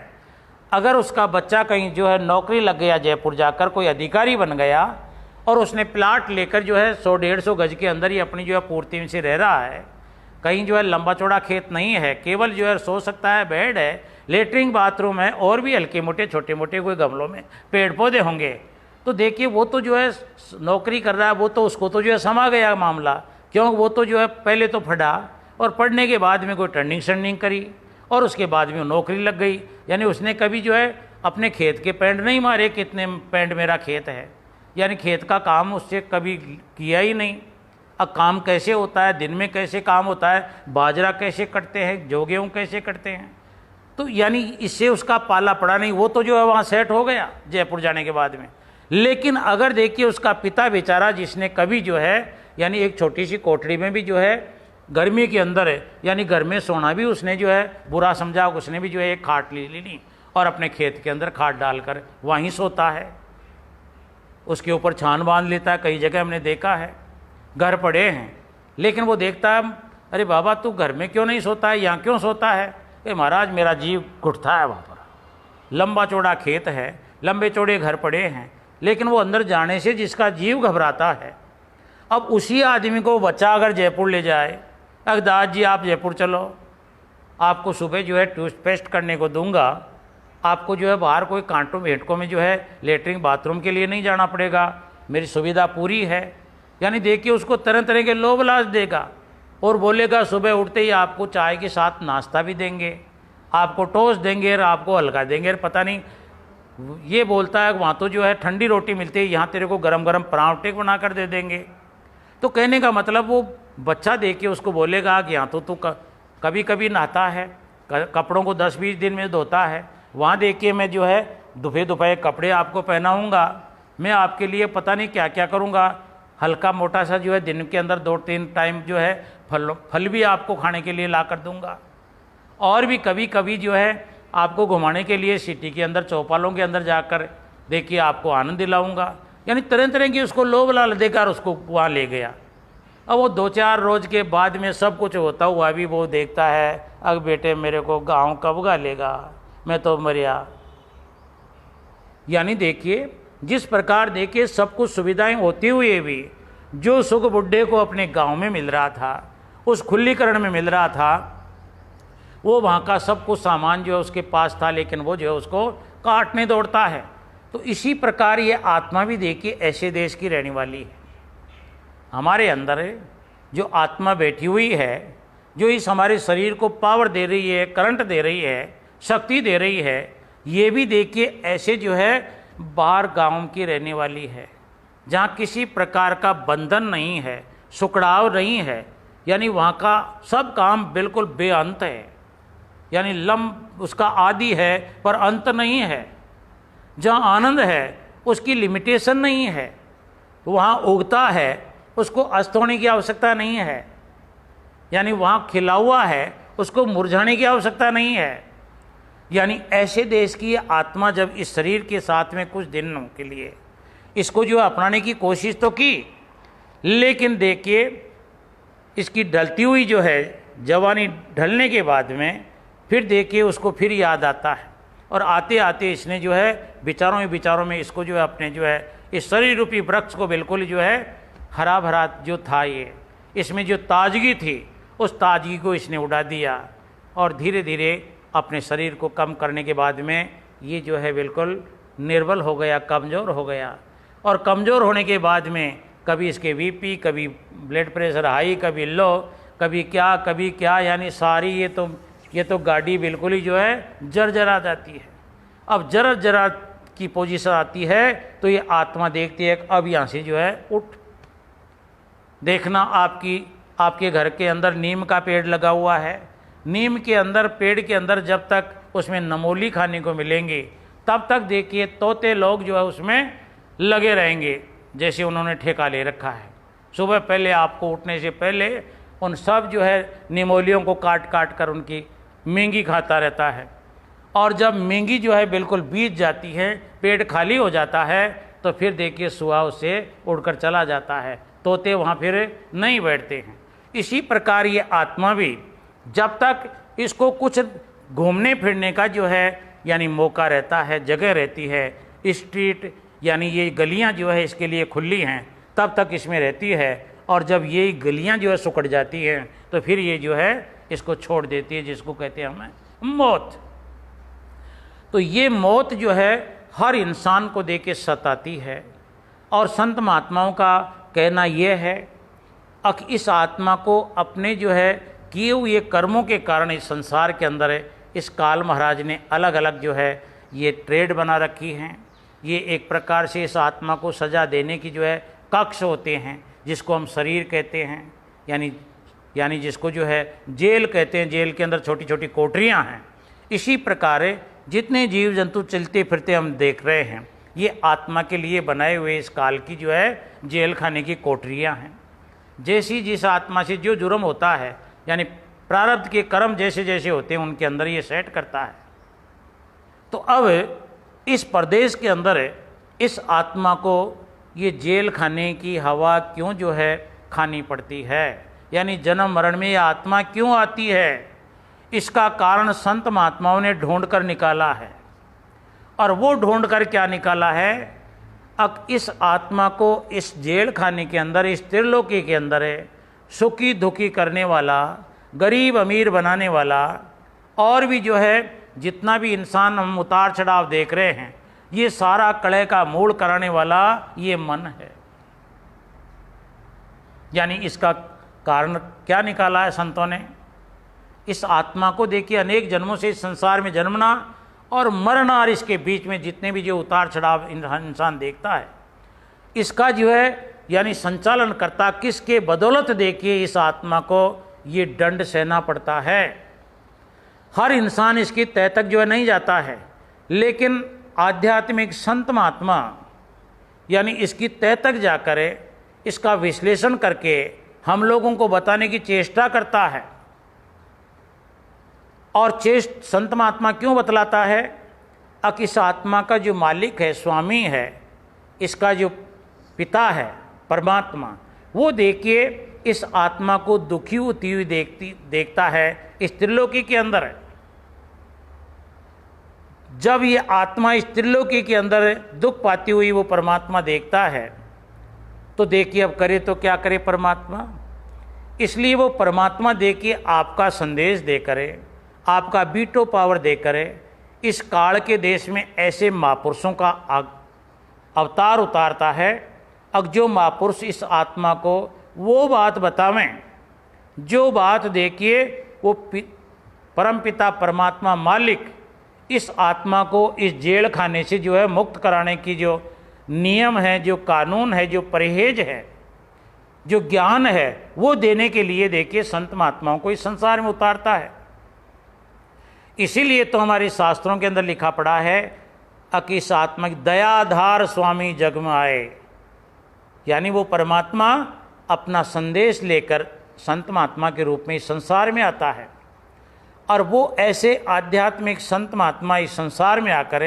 अगर उसका बच्चा कहीं जो है नौकरी लग गया, जयपुर जाकर कोई अधिकारी बन गया और उसने प्लाट लेकर जो है 100-150 गज के अंदर ही अपनी जो है पूर्ति से रह रहा है, कहीं जो है लंबा चौड़ा खेत नहीं है, केवल जो है सो सकता है बेड है, लेटरिन बाथरूम है और भी हल्के मोटे छोटे मोटे कोई गमलों में पेड़ पौधे होंगे, तो देखिए वो तो जो है नौकरी कर रहा है, वो तो उसको तो जो है समा गया मामला। क्यों? वो तो जो है पहले तो पढ़ा और पढ़ने के बाद में कोई टर्निंग शर्निंग करी और उसके बाद में नौकरी लग गई। यानी उसने कभी जो है अपने खेत के पैंट नहीं मारे, कितने पैंट मेरा खेत है, यानी खेत का काम उससे कभी किया ही नहीं। अब काम कैसे होता है, दिन में कैसे काम होता है, बाजरा कैसे कटते हैं, जौ गेहूँ कैसे कटते हैं, तो यानी इससे उसका पाला पड़ा नहीं। वो तो जो है वहाँ सेट हो गया जयपुर जाने के बाद में। लेकिन अगर देखिए उसका पिता बेचारा जिसने कभी जो है यानी एक छोटी सी कोठरी में भी जो है गर्मी के अंदर है यानी घर में सोना भी उसने जो है बुरा समझा, उसने भी जो है एक खाट ले ली और अपने खेत के अंदर खाट डालकर वहीं सोता है, उसके ऊपर छान बांध लेता है। कई जगह हमने देखा है घर पड़े हैं, लेकिन वो देखता है अरे बाबा तू घर में क्यों नहीं सोता है, यहाँ क्यों सोता है? महाराज मेरा जीव घुटता है वहाँ पर, लंबा चौड़ा खेत है, लंबे चौड़े घर पड़े हैं, लेकिन वो अंदर जाने से जिसका जीव घबराता है। अब उसी आदमी को बच्चा अगर जयपुर ले जाए, दादा जी आप जयपुर चलो, आपको सुबह जो है टूथपेस्ट करने को दूंगा, आपको जो है बाहर कोई कांटों भेंटकों में जो है लेटरिन बाथरूम के लिए नहीं जाना पड़ेगा, मेरी सुविधा पूरी है। यानी देखिए उसको तरह तरह के लोभ लालच देगा और बोलेगा सुबह उठते ही आपको चाय के साथ नाश्ता भी देंगे, आपको टोस्ट देंगे और आपको हल्का देंगे, पता नहीं ये बोलता है वहाँ तो जो है ठंडी रोटी मिलती है, यहाँ तेरे को गरम गरम पराठे बना कर दे देंगे। तो कहने का मतलब वो बच्चा देख के उसको बोलेगा कि यहाँ तो तू कभी कभी नहाता है, कपड़ों को 10-20 दिन में धोता है, वहाँ देख के मैं जो है दुबे दुबे कपड़े आपको पहनाऊँगा, मैं आपके लिए पता नहीं क्या क्या करूँगा, हल्का मोटा सा जो है दिन के अंदर 2-3 टाइम जो है फल भी आपको खाने के लिए ला कर दूँगा, और भी कभी कभी जो है आपको घुमाने के लिए सिटी के अंदर चौपालों के अंदर जाकर देखिए आपको आनंद दिलाऊंगा। यानी तरह तरह की उसको लोभ लालच देकर उसको वहाँ ले गया। अब वो 2-4 रोज के बाद में सब कुछ होता हुआ भी वो देखता है, अब बेटे मेरे को गाँव कब गालेगा, मैं तो मरिया। यानी देखिए जिस प्रकार देखिए सब कुछ सुविधाएं होती हुए भी जो सुख बुढ़े को अपने गांव में मिल रहा था, उस खुलीकरण में मिल रहा था, वो वहाँ का सब कुछ सामान जो है उसके पास था, लेकिन वो जो है उसको काटने दौड़ता है। तो इसी प्रकार ये आत्मा भी देखिए ऐसे देश की रहने वाली है। हमारे अंदर जो आत्मा बैठी हुई है, जो इस हमारे शरीर को पावर दे रही है, करंट दे रही है, शक्ति दे रही है, ये भी देखिए ऐसे जो है बाहर गांव की रहने वाली है, जहाँ किसी प्रकार का बंधन नहीं है, सुकड़ाव नहीं है। यानी वहाँ का सब काम बिल्कुल बेअंत है, यानी उसका आदि है पर अंत नहीं है। जहाँ आनंद है उसकी लिमिटेशन नहीं है, वहाँ उगता है उसको अस्त होने की आवश्यकता नहीं है। यानी वहाँ खिला हुआ है उसको मुरझाने की आवश्यकता नहीं है। यानी ऐसे देश की आत्मा जब इस शरीर के साथ में कुछ दिनों के लिए इसको जो अपनाने की कोशिश तो की, लेकिन देखिए इसकी ढलती हुई जो है जवानी ढलने के बाद में फिर देखिए उसको फिर याद आता है, और आते आते इसने जो है विचारों में इसको जो है अपने जो है इस शरीर रूपी वृक्ष को बिल्कुल जो है हरा भरा जो था, ये इसमें जो ताजगी थी उस ताजगी को इसने उड़ा दिया, और धीरे धीरे अपने शरीर को कम करने के बाद में ये जो है बिल्कुल निर्बल हो गया, कमज़ोर हो गया। और कमज़ोर होने के बाद में कभी इसके बीपी, कभी ब्लड प्रेशर हाई, कभी लो, कभी क्या, यानी सारी ये तो गाड़ी बिल्कुल ही जो है जर्जरा जाती है। अब जरा की पोजीशन आती है तो ये आत्मा देखती है अब यहाँ से जो है उठ। देखना आपके घर के अंदर नीम का पेड़ लगा हुआ है, नीम के अंदर पेड़ के अंदर जब तक उसमें नमोली खाने को मिलेंगे तब तक देखिए तोते लोग जो है उसमें लगे रहेंगे, जैसे उन्होंने ठेका ले रखा है। सुबह पहले आपको उठने से पहले उन सब जो है निमोलियों को काट काट कर उनकी मेंगी खाता रहता है, और जब मेंगी जो है बिल्कुल बीत जाती है, पेट खाली हो जाता है, तो फिर देखिए सुहा उससे उड़कर चला जाता है, तोते वहाँ फिर नहीं बैठते हैं। इसी प्रकार ये आत्मा भी जब तक इसको कुछ घूमने फिरने का जो है यानी मौका रहता है, जगह रहती है, स्ट्रीट यानी ये गलियाँ जो है इसके लिए खुली हैं, तब तक इसमें रहती है। और जब ये गलियाँ जो है सुकड़ जाती हैं तो फिर ये जो है इसको छोड़ देती है, जिसको कहते हैं हमें मौत। तो ये मौत जो है हर इंसान को देके सताती है, और संत महात्माओं का कहना यह है कि इस आत्मा को अपने जो है किए हुए कर्मों के कारण इस संसार के अंदर इस काल महाराज ने अलग अलग जो है ये ट्रेड बना रखी हैं। ये एक प्रकार से इस आत्मा को सज़ा देने की जो है कक्ष होते हैं, जिसको हम शरीर कहते हैं, यानी जिसको जो है जेल कहते हैं। जेल के अंदर छोटी छोटी कोठरियाँ हैं। इसी प्रकार जितने जीव जंतु चलते फिरते हम देख रहे हैं, ये आत्मा के लिए बनाए हुए इस काल की जो है जेल खाने की कोठरियाँ हैं। जैसी जिस आत्मा से जो जुर्म होता है, यानी प्रारब्ध के कर्म जैसे जैसे होते हैं उनके अंदर ये सेट करता है। तो अब इस प्रदेश के अंदर इस आत्मा को ये जेल खाने की हवा क्यों जो है खानी पड़ती है, यानी जन्म मरण में ये आत्मा क्यों आती है, इसका कारण संत महात्माओं ने ढूंढ कर निकाला है। और वो ढूंढ कर क्या निकाला है, अब इस आत्मा को इस जेल खाने के अंदर, इस त्रिलोकी के अंदर सुखी दुखी करने वाला, गरीब अमीर बनाने वाला, और भी जो है जितना भी इंसान हम उतार चढ़ाव देख रहे हैं, ये सारा कलह का मूल कराने वाला ये मन है। यानी इसका कारण क्या निकाला है संतों ने, इस आत्मा को देखिए अनेक जन्मों से इस संसार में जन्मना और मरण और इसके बीच में जितने भी जो उतार चढ़ाव इंसान देखता है, इसका जो है यानी संचालन करता किसके बदौलत देखिए इस आत्मा को ये दंड सहना पड़ता है। हर इंसान इसकी तह तक जो है नहीं जाता है, लेकिन आध्यात्मिक संत महात्मा यानी इसकी तह तक जाकर इसका विश्लेषण करके हम लोगों को बताने की चेष्टा करता है। और संत महात्मा क्यों बतलाता है? कि इस आत्मा का जो मालिक है, स्वामी है, इसका जो पिता है परमात्मा, वो देखिए इस आत्मा को दुखी होती हुई देखता है इस त्रिलोकी के अंदर। जब ये आत्मा इस त्रिलोकी के अंदर दुख पाती हुई वो परमात्मा देखता है, तो देखिए अब करे तो क्या करे परमात्मा। इसलिए वो परमात्मा देखिए आपका संदेश दे करे, आपका बीटो पावर दे करे, इस काल के देश में ऐसे महापुरुषों का अवतार उतारता है। अब जो महापुरुष इस आत्मा को वो बात बतावें जो बात देखिए वो परमपिता परमात्मा मालिक इस आत्मा को इस जेल खाने से जो है मुक्त कराने की जो नियम है, जो कानून है, जो परहेज है, जो ज्ञान है, वो देने के लिए देखिए संत महात्माओं को इस संसार में उतारता है। इसीलिए तो हमारे शास्त्रों के अंदर लिखा पड़ा है कि इस आत्मा की दयाधार स्वामी जग में आए, यानी वो परमात्मा अपना संदेश लेकर संत महात्मा के रूप में इस संसार में आता है। और वो ऐसे आध्यात्मिक संत महात्मा इस संसार में आकर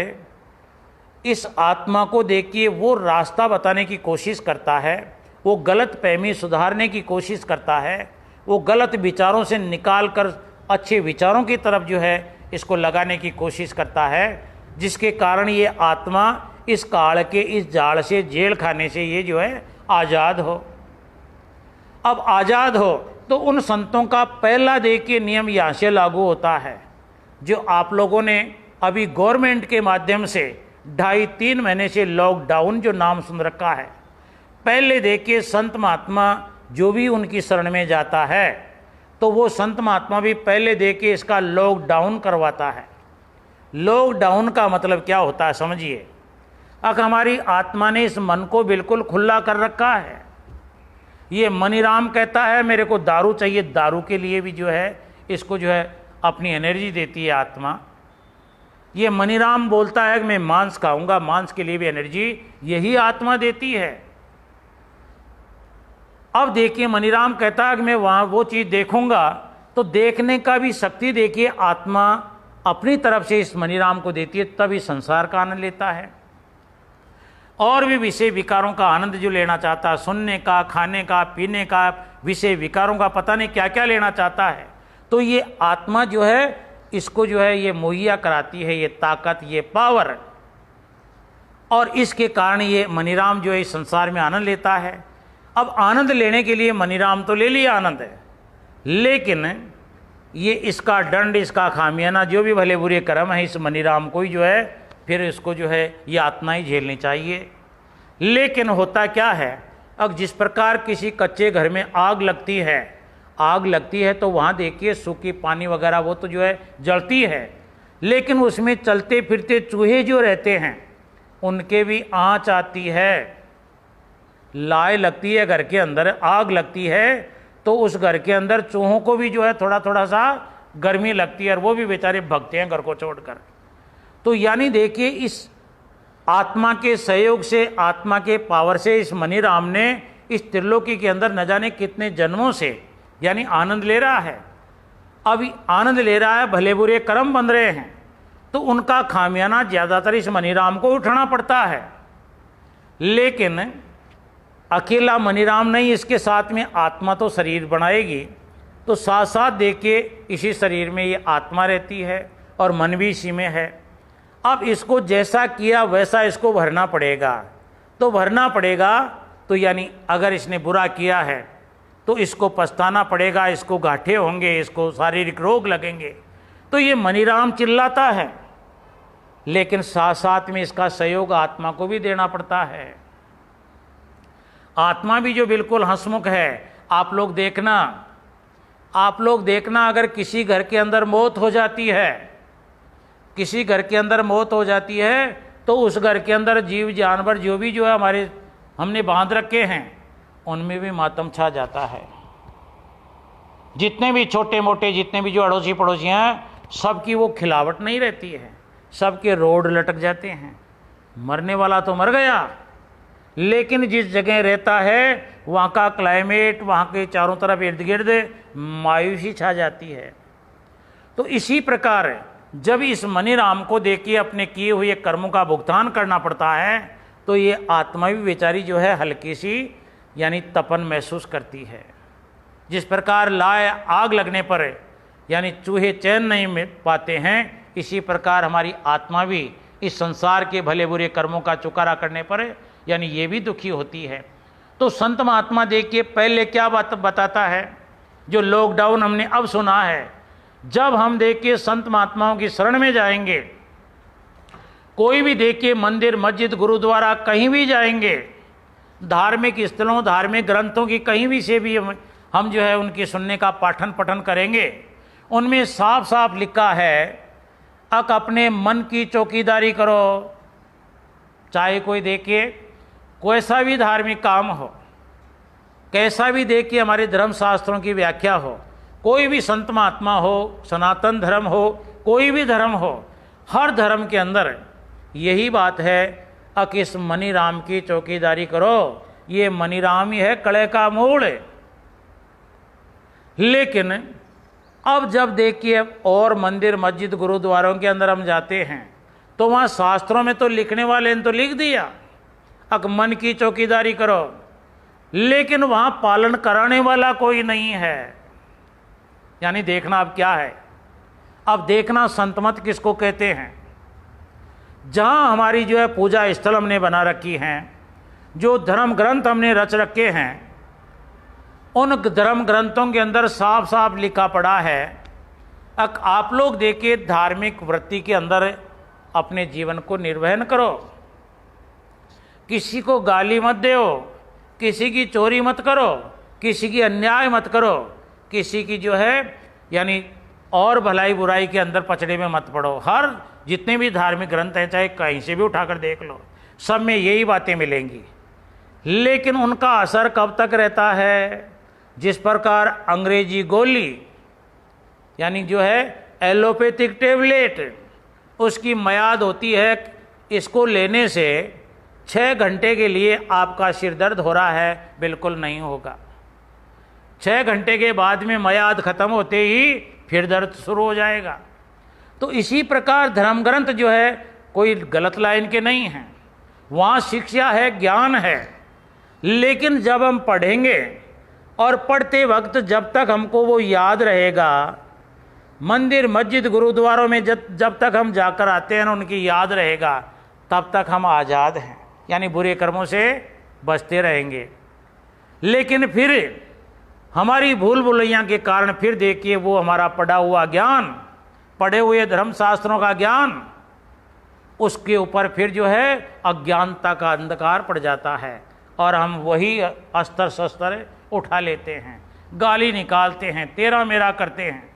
इस आत्मा को देखिए वो रास्ता बताने की कोशिश करता है, वो गलत फहमी सुधारने की कोशिश करता है, वो गलत विचारों से निकाल कर अच्छे विचारों की तरफ जो है इसको लगाने की कोशिश करता है, जिसके कारण ये आत्मा इस काल के इस जाल से, जेल खाने से ये जो है आज़ाद हो। अब आज़ाद हो तो उन संतों का पहला देखिए नियम यहाँ से लागू होता है, जो आप लोगों ने अभी गवर्नमेंट के माध्यम से 2.5-3 महीने से लॉकडाउन जो नाम सुन रखा है। पहले देखिए संत महात्मा जो भी उनकी शरण में जाता है तो वो संत महात्मा भी पहले देखिए इसका लॉकडाउन करवाता है। लॉकडाउन का मतलब क्या होता है समझिए। अब हमारी आत्मा ने इस मन को बिल्कुल खुला कर रखा है। ये मनीराम कहता है मेरे को दारू चाहिए, दारू के लिए भी जो है इसको जो है अपनी एनर्जी देती है आत्मा। ये मनीराम बोलता है कि मैं मांस खाऊंगा, मांस के लिए भी एनर्जी यही आत्मा देती है। अब देखिए मनीराम कहता है कि मैं वहाँ वो चीज़ देखूंगा, तो देखने का भी शक्ति देखिए आत्मा अपनी तरफ से इस मनीराम को देती है, तभी संसार का आनंद लेता है। और भी विषय विकारों का आनंद जो लेना चाहता है, सुनने का, खाने का, पीने का, विषय विकारों का पता नहीं क्या क्या लेना चाहता है, तो ये आत्मा जो है इसको जो है ये मुहैया कराती है, ये ताकत, ये पावर। और इसके कारण ये मनीराम जो है इस संसार में आनंद लेता है। अब आनंद लेने के लिए मनीराम तो ले लिया आनंद है, लेकिन ये इसका दंड, इसका खामियाना जो भी भले बुरे कर्म है इस मनीराम को ही जो है फिर इसको जो है ये आत्मा ही झेलनी चाहिए। लेकिन होता क्या है, अब जिस प्रकार किसी कच्चे घर में आग लगती है तो वहाँ देखिए सूखी पानी वगैरह वो तो जो है जलती है, लेकिन उसमें चलते फिरते चूहे जो रहते हैं उनके भी आँच आती है, लाए लगती है घर के अंदर, आग लगती है तो उस घर के अंदर चूहों को भी जो है थोड़ा थोड़ा सा गर्मी लगती है और वो भी बेचारे भगते हैं घर को छोड़कर। तो यानी देखिए इस आत्मा के सहयोग से, आत्मा के पावर से इस मनीराम ने इस त्रिलोकी के अंदर न जाने कितने जन्मों से यानी आनंद ले रहा है। अब आनंद ले रहा है, भले बुरे कर्म बन रहे हैं, तो उनका खामियाना ज़्यादातर इस मनीराम को उठाना पड़ता है। लेकिन अकेला मनीराम नहीं, इसके साथ में आत्मा तो शरीर बनाएगी, तो साथ साथ देखिए इसी शरीर में ये आत्मा रहती है और मन भी इसी में है। अब इसको जैसा किया वैसा इसको भरना पड़ेगा, तो भरना पड़ेगा तो यानी अगर इसने बुरा किया है तो इसको पछताना पड़ेगा, इसको गांठे होंगे, इसको शारीरिक रोग लगेंगे। तो ये मनीराम चिल्लाता है, लेकिन साथ साथ में इसका सहयोग आत्मा को भी देना पड़ता है। आत्मा भी जो बिल्कुल हंसमुख है, आप लोग देखना अगर किसी घर के अंदर मौत हो जाती है किसी घर के अंदर मौत हो जाती है तो उस घर के अंदर जीव जानवर जो भी जो है हमारे हमने बांध रखे हैं उनमें भी मातम छा जाता है। जितने भी छोटे मोटे जितने भी जो अड़ोसी पड़ोसी हैं सबकी वो खिलावट नहीं रहती है, सबके रोड लटक जाते हैं। मरने वाला तो मर गया, लेकिन जिस जगह रहता है वहाँ का क्लाइमेट, वहाँ के चारों तरफ इर्द गिर्द मायूसी छा जाती है। तो इसी प्रकार जब इस मनीराम को देखिए अपने किए हुए कर्मों का भुगतान करना पड़ता है तो ये आत्मा भी बेचारी जो है हल्की सी यानी तपन महसूस करती है। जिस प्रकार लाए आग लगने पर यानी चूहे चैन नहीं पाते हैं, इसी प्रकार हमारी आत्मा भी इस संसार के भले बुरे कर्मों का चुकारा करने पर यानी ये भी दुखी होती है। तो संत महात्मा देखिए पहले क्या बात बताता है, जो लॉकडाउन हमने अब सुना है, जब हम देखिए संत महात्माओं की शरण में जाएंगे, कोई भी देखिए मंदिर मस्जिद गुरुद्वारा कहीं भी जाएंगे, धार्मिक स्थलों धार्मिक ग्रंथों की कहीं भी से भी हम जो है उनकी सुनने का पाठन पठन करेंगे, उनमें साफ साफ लिखा है अक अपने मन की चौकीदारी करो। चाहे कोई देखिए कैसा भी धार्मिक काम हो, कैसा भी देखिए हमारे धर्म शास्त्रों की व्याख्या हो, कोई भी संत महात्मा हो, सनातन धर्म हो, कोई भी धर्म हो, हर धर्म के अंदर यही बात है अक इस मनीराम की चौकीदारी करो। ये मनीराम ही है कड़े का मूल। लेकिन अब जब देखिए और मंदिर मस्जिद गुरुद्वारों के अंदर हम जाते हैं तो वहाँ शास्त्रों में तो लिखने वाले ने तो लिख दिया अक मन की चौकीदारी करो, लेकिन वहाँ पालन कराने वाला कोई नहीं है। यानी देखना अब क्या है, अब देखना संतमत किसको कहते हैं। जहाँ हमारी जो है पूजा स्थल हमने बना रखी हैं, जो धर्म ग्रंथ हमने रच रखे हैं, उन धर्म ग्रंथों के अंदर साफ साफ लिखा पड़ा है अक आप लोग देखिए धार्मिक वृत्ति के अंदर अपने जीवन को निर्वहन करो, किसी को गाली मत दो, किसी की चोरी मत करो, किसी की अन्याय मत करो, किसी की जो है यानी और भलाई बुराई के अंदर पचड़े में मत पड़ो। हर जितने भी धार्मिक ग्रंथ हैं चाहे कहीं से भी उठाकर देख लो, सब में यही बातें मिलेंगी। लेकिन उनका असर कब तक रहता है, जिस प्रकार अंग्रेजी गोली यानी जो है एलोपैथिक टेबलेट उसकी मियाद होती है, इसको लेने से 6 घंटे के लिए आपका सिर दर्द हो रहा है, बिल्कुल नहीं होगा। 6 घंटे के बाद में मियाद खत्म होते ही फिर दर्द शुरू हो जाएगा। तो इसी प्रकार धर्म ग्रंथ जो है कोई गलत लाइन के नहीं हैं, वहाँ शिक्षा है, ज्ञान है। लेकिन जब हम पढ़ेंगे और पढ़ते वक्त जब तक हमको वो याद रहेगा, मंदिर मस्जिद गुरुद्वारों में जब तक हम जाकर आते हैं ना उनकी याद रहेगा, तब तक हम आज़ाद हैं, यानी बुरे कर्मों से बचते रहेंगे। लेकिन फिर हमारी भूल भुलैया के कारण फिर देखिए वो हमारा पढ़ा हुआ ज्ञान, पढ़े हुए धर्म शास्त्रों का ज्ञान, उसके ऊपर फिर जो है अज्ञानता का अंधकार पड़ जाता है और हम वही अस्त्र शस्त्र उठा लेते हैं, गाली निकालते हैं, तेरा मेरा करते हैं।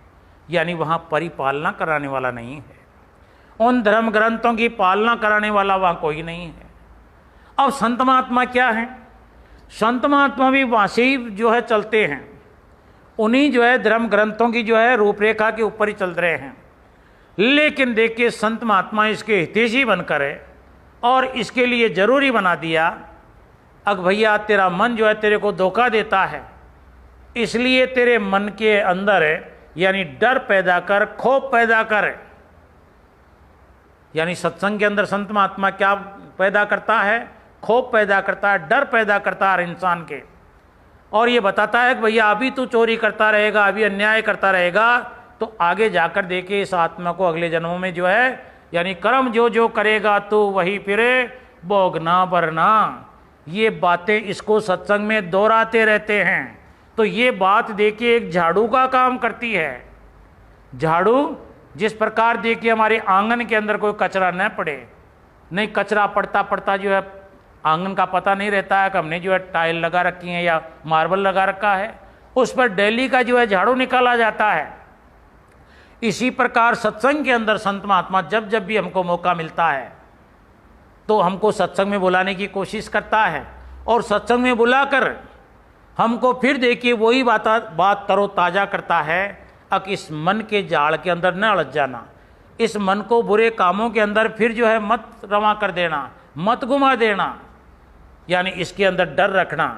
यानी वहाँ परिपालना कराने वाला नहीं है, उन धर्म ग्रंथों की पालना कराने वाला वहाँ कोई नहीं है। अब संत महात्मा क्या हैं, संत महात्मा भी वहाँ से ही जो है चलते हैं, उन्हीं जो है धर्म ग्रंथों की जो है रूपरेखा के ऊपर ही चल रहे हैं। लेकिन देखिए संत महात्मा इसके हितैषी बनकर है और इसके लिए जरूरी बना दिया अग भैया तेरा मन जो है तेरे को धोखा देता है, इसलिए तेरे मन के अंदर यानी डर पैदा कर, खौफ पैदा कर। यानी सत्संग के अंदर संत महात्मा क्या पैदा करता है, खौफ पैदा करता है, डर पैदा करता है इंसान के, और ये बताता है कि भैया अभी तू चोरी करता रहेगा, अभी अन्याय करता रहेगा तो आगे जाकर देखिए इस आत्मा को अगले जन्मों में जो है यानी कर्म जो जो करेगा तो वही फिर भोगना भरना। ये बातें इसको सत्संग में दोहराते रहते हैं। तो ये बात देखिए एक झाड़ू का काम करती है। झाड़ू जिस प्रकार देखिए हमारे आंगन के अंदर कोई कचरा न पड़े, नहीं कचरा पड़ता पड़ता जो है आंगन का पता नहीं रहता है कि हमने जो है टाइल लगा रखी है या मार्बल लगा रखा है, उस पर डेली का जो है झाड़ू निकाला जाता है। इसी प्रकार सत्संग के अंदर संत महात्मा जब जब भी हमको मौका मिलता है तो हमको सत्संग में बुलाने की कोशिश करता है, और सत्संग में बुलाकर हमको फिर देखिए वही बात तरो ताज़ा करता है। अब इस मन के जाल के अंदर न उलझ जाना, इस मन को बुरे कामों के अंदर फिर जो है मत रवा कर देना, मत घुमा देना, यानी इसके अंदर डर रखना।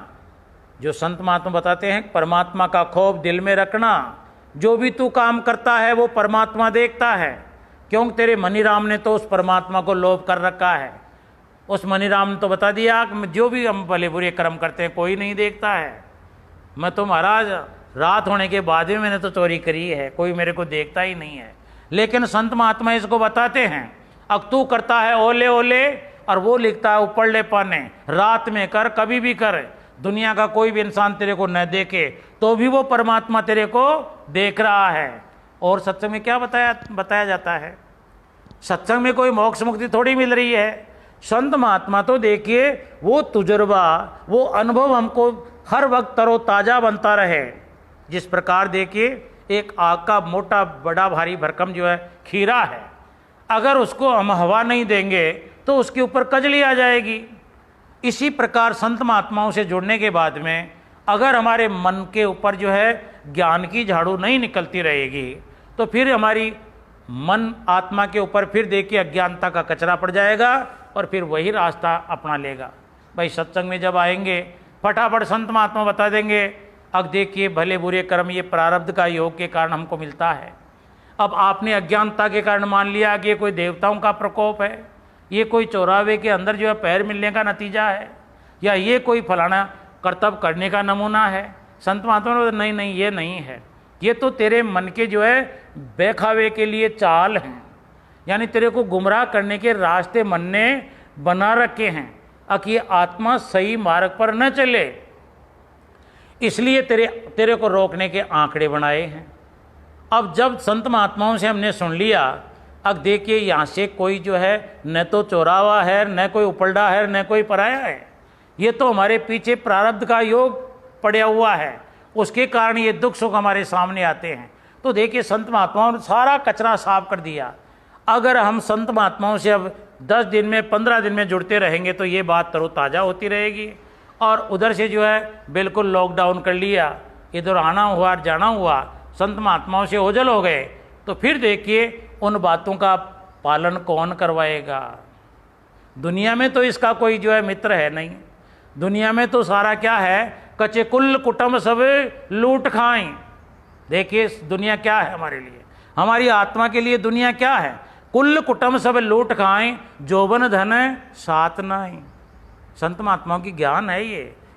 जो संत महात्मा बताते हैं परमात्मा का खौफ दिल में रखना, जो भी तू काम करता है वो परमात्मा देखता है, क्योंकि तेरे मनीराम ने तो उस परमात्मा को लोभ कर रखा है। उस मनीराम ने तो बता दिया कि जो भी हम भले बुरे कर्म करते हैं कोई नहीं देखता है, मैं तो महाराज रात होने के बाद भी मैंने तो चोरी करी है, कोई मेरे को देखता ही नहीं है। लेकिन संत महात्मा इसको बताते हैं अब तू करता है ओले ओले, और वो लिखता है ऊपर ले पाने, रात में कर कभी भी कर, दुनिया का कोई भी इंसान तेरे को न देखे तो भी वो परमात्मा तेरे को देख रहा है। और सत्संग में क्या बताया जाता है, सत्संग में कोई मोक्ष मुक्ति थोड़ी मिल रही है। संत महात्मा तो देखिए वो तजुर्बा, वो अनुभव हमको हर वक्त तरोताजा बनता रहे। जिस प्रकार देखिए एक आग का मोटा बड़ा भारी भरकम जो है खीरा है, अगर उसको हम हवा नहीं देंगे तो उसके ऊपर कजली आ जाएगी। इसी प्रकार संत महात्माओं से जुड़ने के बाद में अगर हमारे मन के ऊपर जो है ज्ञान की झाड़ू नहीं निकलती रहेगी तो फिर हमारी मन आत्मा के ऊपर फिर देखिए अज्ञानता का कचरा पड़ जाएगा और फिर वही रास्ता अपना लेगा। भाई सत्संग में जब आएंगे फटाफट संत महात्मा बता देंगे अब देखिए भले बुरे कर्म ये प्रारब्ध का योग के कारण हमको मिलता है। अब आपने अज्ञानता के कारण मान लिया कि ये कोई देवताओं का प्रकोप है, ये कोई चौराहे के अंदर जो है पैर मिलने का नतीजा है, या ये कोई फलाना कर्तव्य करने का नमूना है। संत महात्मा ने नहीं नहीं ये नहीं है, ये तो तेरे मन के जो है बेखावे के लिए चाल हैं, यानी तेरे को गुमराह करने के रास्ते मन ने बना रखे हैं कि ये आत्मा सही मार्ग पर न चले, इसलिए तेरे को रोकने के आंकड़े बनाए हैं। अब जब संत महात्माओं से हमने सुन लिया, अब देखिए यहाँ से कोई जो है न तो चौरावा है, न कोई उपलडा है, न कोई पराया है, ये तो हमारे पीछे प्रारब्ध का योग पड़ा हुआ है, उसके कारण ये दुख सुख हमारे सामने आते हैं। तो देखिए संत महात्माओं ने सारा कचरा साफ कर दिया। अगर हम संत महात्माओं से अब 10 दिन में 15 दिन में जुड़ते रहेंगे तो ये बात तरोताज़ा होती रहेगी। और उधर से जो है बिल्कुल लॉकडाउन कर लिया, इधर आना हुआ जाना हुआ, संत महात्माओं से ओझल हो गए, तो फिर देखिए उन बातों का पालन कौन करवाएगा। दुनिया में तो इसका कोई जो है मित्र है नहीं, दुनिया में तो सारा क्या है कच्चे कुल कुटुंब सब लूट खाएं। देखिए दुनिया क्या है हमारे लिए, हमारी आत्मा के लिए दुनिया क्या है, कुल कुटुंब सब लूट खाएं, जोबन धन साथ नाई। संत महात्माओं की ज्ञान है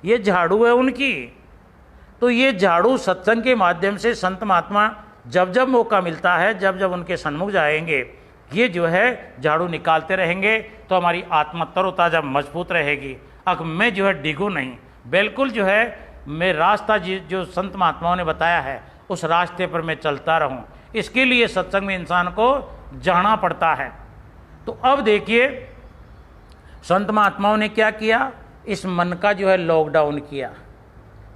ये झाड़ू है उनकी। तो ये झाड़ू सत्संग के माध्यम से संत महात्मा जब जब मौका मिलता है, जब जब उनके सन्मुख जाएंगे, ये जो है झाड़ू निकालते रहेंगे तो हमारी आत्मा तरोताज़ा मजबूत रहेगी। अब मैं जो है डिगू नहीं, बिल्कुल जो है मैं रास्ता जो संत महात्माओं ने बताया है उस रास्ते पर मैं चलता रहूं। इसके लिए सत्संग में इंसान को जाना पड़ता है। तो अब देखिए संत महात्माओं ने क्या किया, इस मन का जो है लॉकडाउन किया,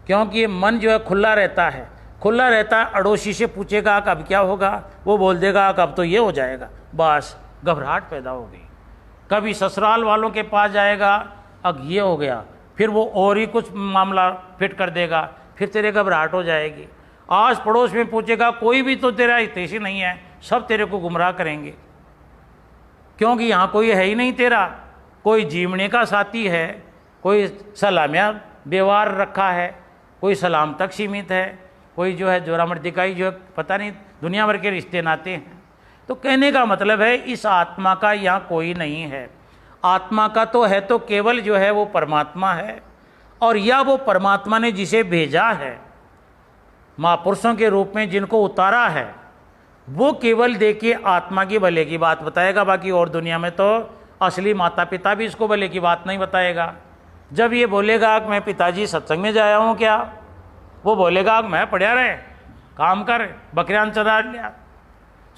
क्योंकि ये मन जो है खुला रहता है, खुला रहता है। अड़ोसी से पूछेगा कि अब क्या होगा, वो बोल देगा कि अब तो ये हो जाएगा, बस घबराहट पैदा हो गई। कभी ससुराल वालों के पास जाएगा, अब ये हो गया, फिर वो और ही कुछ मामला फिट कर देगा, फिर तेरे घबराहट हो जाएगी। आस पड़ोस में पूछेगा, कोई भी तो तेरा हितैषी नहीं है, सब तेरे को गुमराह करेंगे, क्योंकि यहाँ कोई है ही नहीं तेरा, कोई जीवने का साथी है, कोई सलामिया व्यवहार रखा है, कोई सलाम तक सीमित है, कोई जो है जोरा मर्दिकाई जो है पता नहीं दुनिया भर के रिश्ते नाते हैं। तो कहने का मतलब है इस आत्मा का यहाँ कोई नहीं है। आत्मा का तो है तो केवल जो है वो परमात्मा है, और या वो परमात्मा ने जिसे भेजा है महापुरुषों के रूप में जिनको उतारा है, वो केवल देखिए आत्मा की भले की बात बताएगा। बाकी और दुनिया में तो असली माता पिता भी इसको भले की बात नहीं बताएगा। जब ये बोलेगा कि मैं पिताजी सत्संग में जाया हूँ क्या, वो बोलेगा कि मैं पढ़ा रहे काम कर बकरियां चरा लिया,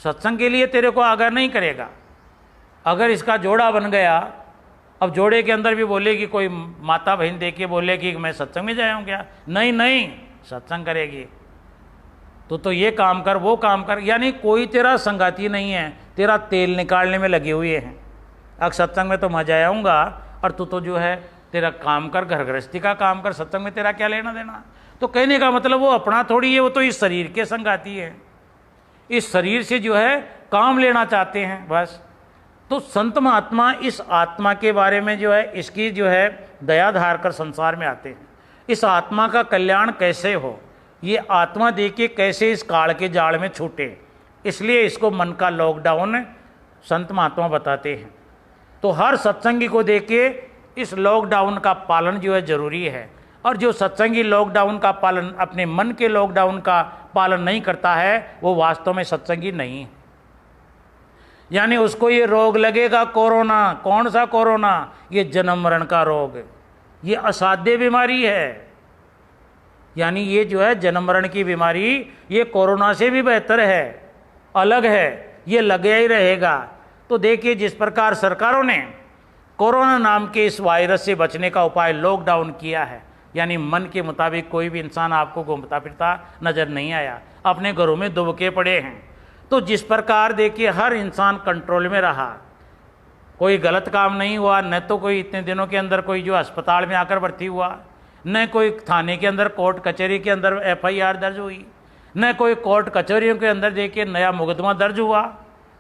सत्संग के लिए तेरे को आगाह नहीं करेगा। अगर इसका जोड़ा बन गया, अब जोड़े के अंदर भी बोलेगी कोई माता बहन देखिए बोलेगी कि मैं सत्संग में जाया हूँ क्या, नहीं नहीं सत्संग करेगी। तो ये काम कर, वो काम कर, यानी कोई तेरा संगाती नहीं है, तेरा तेल निकालने में लगे हुए हैं। अब सत्संग में तो मजा आऊँगा और तू तो जो है तेरा काम कर, घर गृहस्थी का काम कर, सत्संग में तेरा क्या लेना देना। तो कहने का मतलब वो अपना थोड़ी है, वो तो इस शरीर के संगाती है, इस शरीर से जो है काम लेना चाहते हैं बस। तो संत महात्मा इस आत्मा के बारे में जो है, इसकी जो है दया धार कर संसार में आते हैं। इस आत्मा का कल्याण कैसे हो, ये आत्मा देके कैसे इस काल के जाल में छूटे, इसलिए इसको मन का लॉकडाउन संत महात्मा बताते हैं। तो हर सत्संगी को देखे इस लॉकडाउन का पालन जो है जरूरी है। और जो सत्संगी लॉकडाउन का पालन, अपने मन के लॉकडाउन का पालन नहीं करता है, वो वास्तव में सत्संगी नहीं है। यानी उसको ये रोग लगेगा कोरोना, कौन सा कोरोना, ये जन्म मरण का रोग, ये असाध्य बीमारी है। यानी ये जो है जन्म मरण की बीमारी, ये कोरोना से भी बेहतर है, अलग है, ये लगे ही रहेगा। तो देखिए जिस प्रकार सरकारों ने कोरोना नाम के इस वायरस से बचने का उपाय लॉकडाउन किया है, यानी मन के मुताबिक कोई भी इंसान आपको घूमता फिरता नजर नहीं आया, अपने घरों में दुबके पड़े हैं। तो जिस प्रकार देखिए हर इंसान कंट्रोल में रहा, कोई गलत काम नहीं हुआ, न तो कोई इतने दिनों के अंदर कोई जो अस्पताल में आकर भर्ती हुआ, न कोई थाने के अंदर कोर्ट कचहरी के अंदर FIR दर्ज हुई, न कोई कोर्ट कचहरियों के अंदर देखिए नया मुकदमा दर्ज हुआ।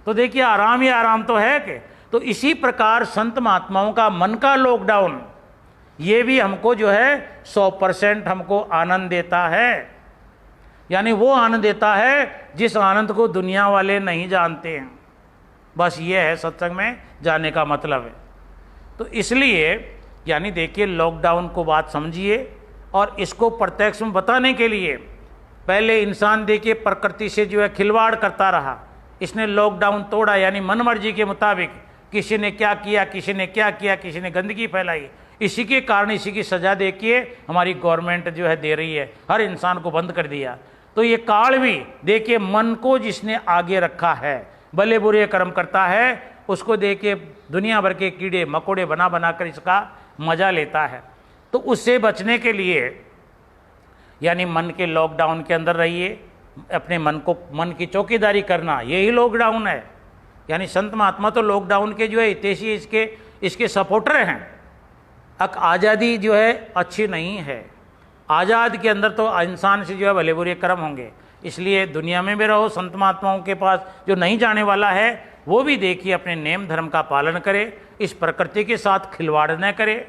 तो देखिए आराम ही आराम तो है कि। तो इसी प्रकार संत महात्माओं का मन का लॉकडाउन, ये भी हमको जो है 100% हमको आनंद देता है। यानी वो आनंद देता है जिस आनंद को दुनिया वाले नहीं जानते हैं। बस ये है सत्संग में जाने का मतलब है। तो इसलिए यानी देखिए लॉकडाउन को बात समझिए, और इसको प्रत्यक्ष में बताने के लिए पहले इंसान देखिए प्रकृति से जो है खिलवाड़ करता रहा, इसने लॉकडाउन तोड़ा, यानी मनमर्जी के मुताबिक किसी ने क्या किया, किसी ने क्या किया, किसी ने गंदगी फैलाई, इसी के कारण इसी की सजा देखिए हमारी गवर्नमेंट जो है दे रही है, हर इंसान को बंद कर दिया। तो ये काल भी देखिए मन को जिसने आगे रखा है, भले बुरे कर्म करता है, उसको देखिए दुनिया भर के कीड़े मकोड़े बना बना कर इसका मजा लेता है। तो उससे बचने के लिए यानी मन के लॉकडाउन के अंदर रहिए, अपने मन को, मन की चौकीदारी करना, यही लॉकडाउन है। यानी संत महात्मा तो लॉकडाउन के जो है हितैषी, इसके सपोर्टर हैं। आज़ादी जो है अच्छी नहीं है, आज़ाद के अंदर तो इंसान से जो है भले बुरे कर्म होंगे, इसलिए दुनिया में भी रहो। संत महात्माओं के पास जो नहीं जाने वाला है वो भी देखिए अपने नेम धर्म का पालन करे, इस प्रकृति के साथ खिलवाड़ न करे,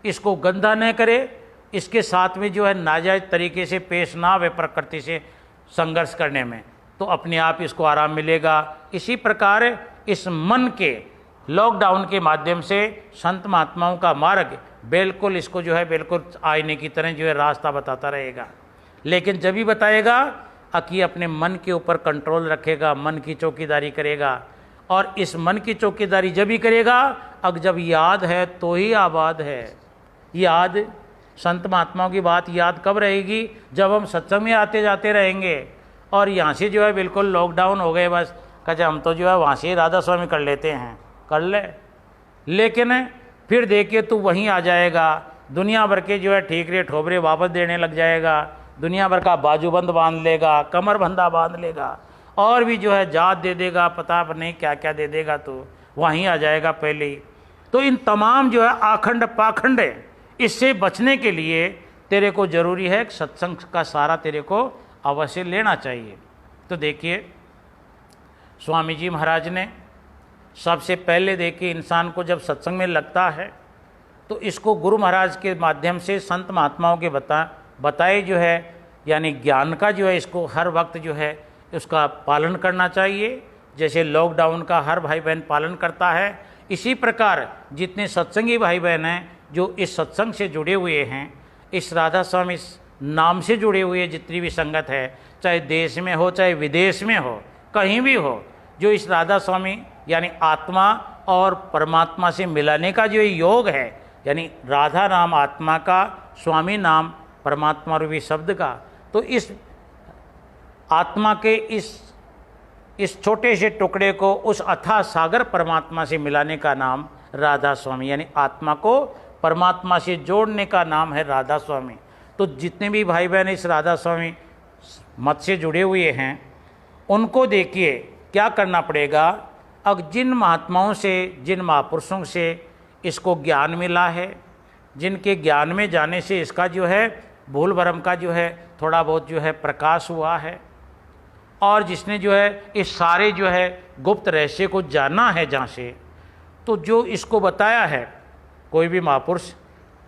इसको गंदा न करे, इसके साथ में जो है नाजायज तरीके से पेश ना आवे प्रकृति से संघर्ष करने में, तो अपने आप इसको आराम मिलेगा। इसी प्रकार इस मन के लॉकडाउन के माध्यम से संत महात्माओं का मार्ग बिल्कुल इसको जो है बिल्कुल आईने की तरह जो है रास्ता बताता रहेगा। लेकिन जब भी बताएगा कि अपने मन के ऊपर कंट्रोल रखेगा, मन की चौकीदारी करेगा, और इस मन की चौकीदारी जब भी करेगा, जब याद है तो ही आबाद है। याद, संत महात्माओं की बात याद कब रहेगी, जब हम सत्संग में आते जाते रहेंगे। और यहाँ से जो है बिल्कुल लॉकडाउन हो गए, बस कहे हम तो जो है वहाँ से राधा स्वामी कर लेते हैं, कर ले, लेकिन फिर देखिए तू वहीं आ जाएगा, दुनिया भर के जो है ठीकरे ठोबरे वापस देने लग जाएगा, दुनिया भर का बाजूबंद बांध लेगा, कमर बंधा बांध लेगा, और भी जो है जात दे देगा, पता नहीं क्या क्या दे देगा, तो वहीं आ जाएगा पहले ही। तो इन तमाम जो है आखंड पाखंड है, इससे बचने के लिए तेरे को जरूरी है सत्संग का सारा तेरे को अवश्य लेना चाहिए। तो देखिए स्वामी जी महाराज ने सबसे पहले देखिए इंसान को जब सत्संग में लगता है तो इसको गुरु महाराज के माध्यम से संत महात्माओं के बताए जो है यानी ज्ञान का जो है इसको हर वक्त जो है उसका पालन करना चाहिए। जैसे लॉकडाउन का हर भाई बहन पालन करता है, इसी प्रकार जितने सत्संगी भाई बहन हैं जो इस सत्संग से जुड़े हुए हैं, इस राधा स्वामी नाम से जुड़े हुए जितनी भी संगत है, चाहे देश में हो चाहे विदेश में हो, कहीं भी हो, जो इस राधा स्वामी यानी आत्मा और परमात्मा से मिलाने का जो योग है, यानी राधा नाम आत्मा का, स्वामी नाम परमात्मा रूपी शब्द का, तो इस आत्मा के इस छोटे से टुकड़े को उस अथाह सागर परमात्मा से मिलाने का नाम राधा स्वामी, यानी आत्मा को परमात्मा से जोड़ने का नाम है राधा स्वामी। तो जितने भी भाई बहन इस राधा स्वामी मत से जुड़े हुए हैं उनको देखिए क्या करना पड़ेगा। अब जिन महात्माओं से, जिन महापुरुषों से इसको ज्ञान मिला है, जिनके ज्ञान में जाने से इसका जो है भूल भरम का जो है थोड़ा बहुत जो है प्रकाश हुआ है, और जिसने जो है इस सारे जो है गुप्त रहस्य को जाना है जहाँ से, तो जो इसको बताया है कोई भी महापुरुष,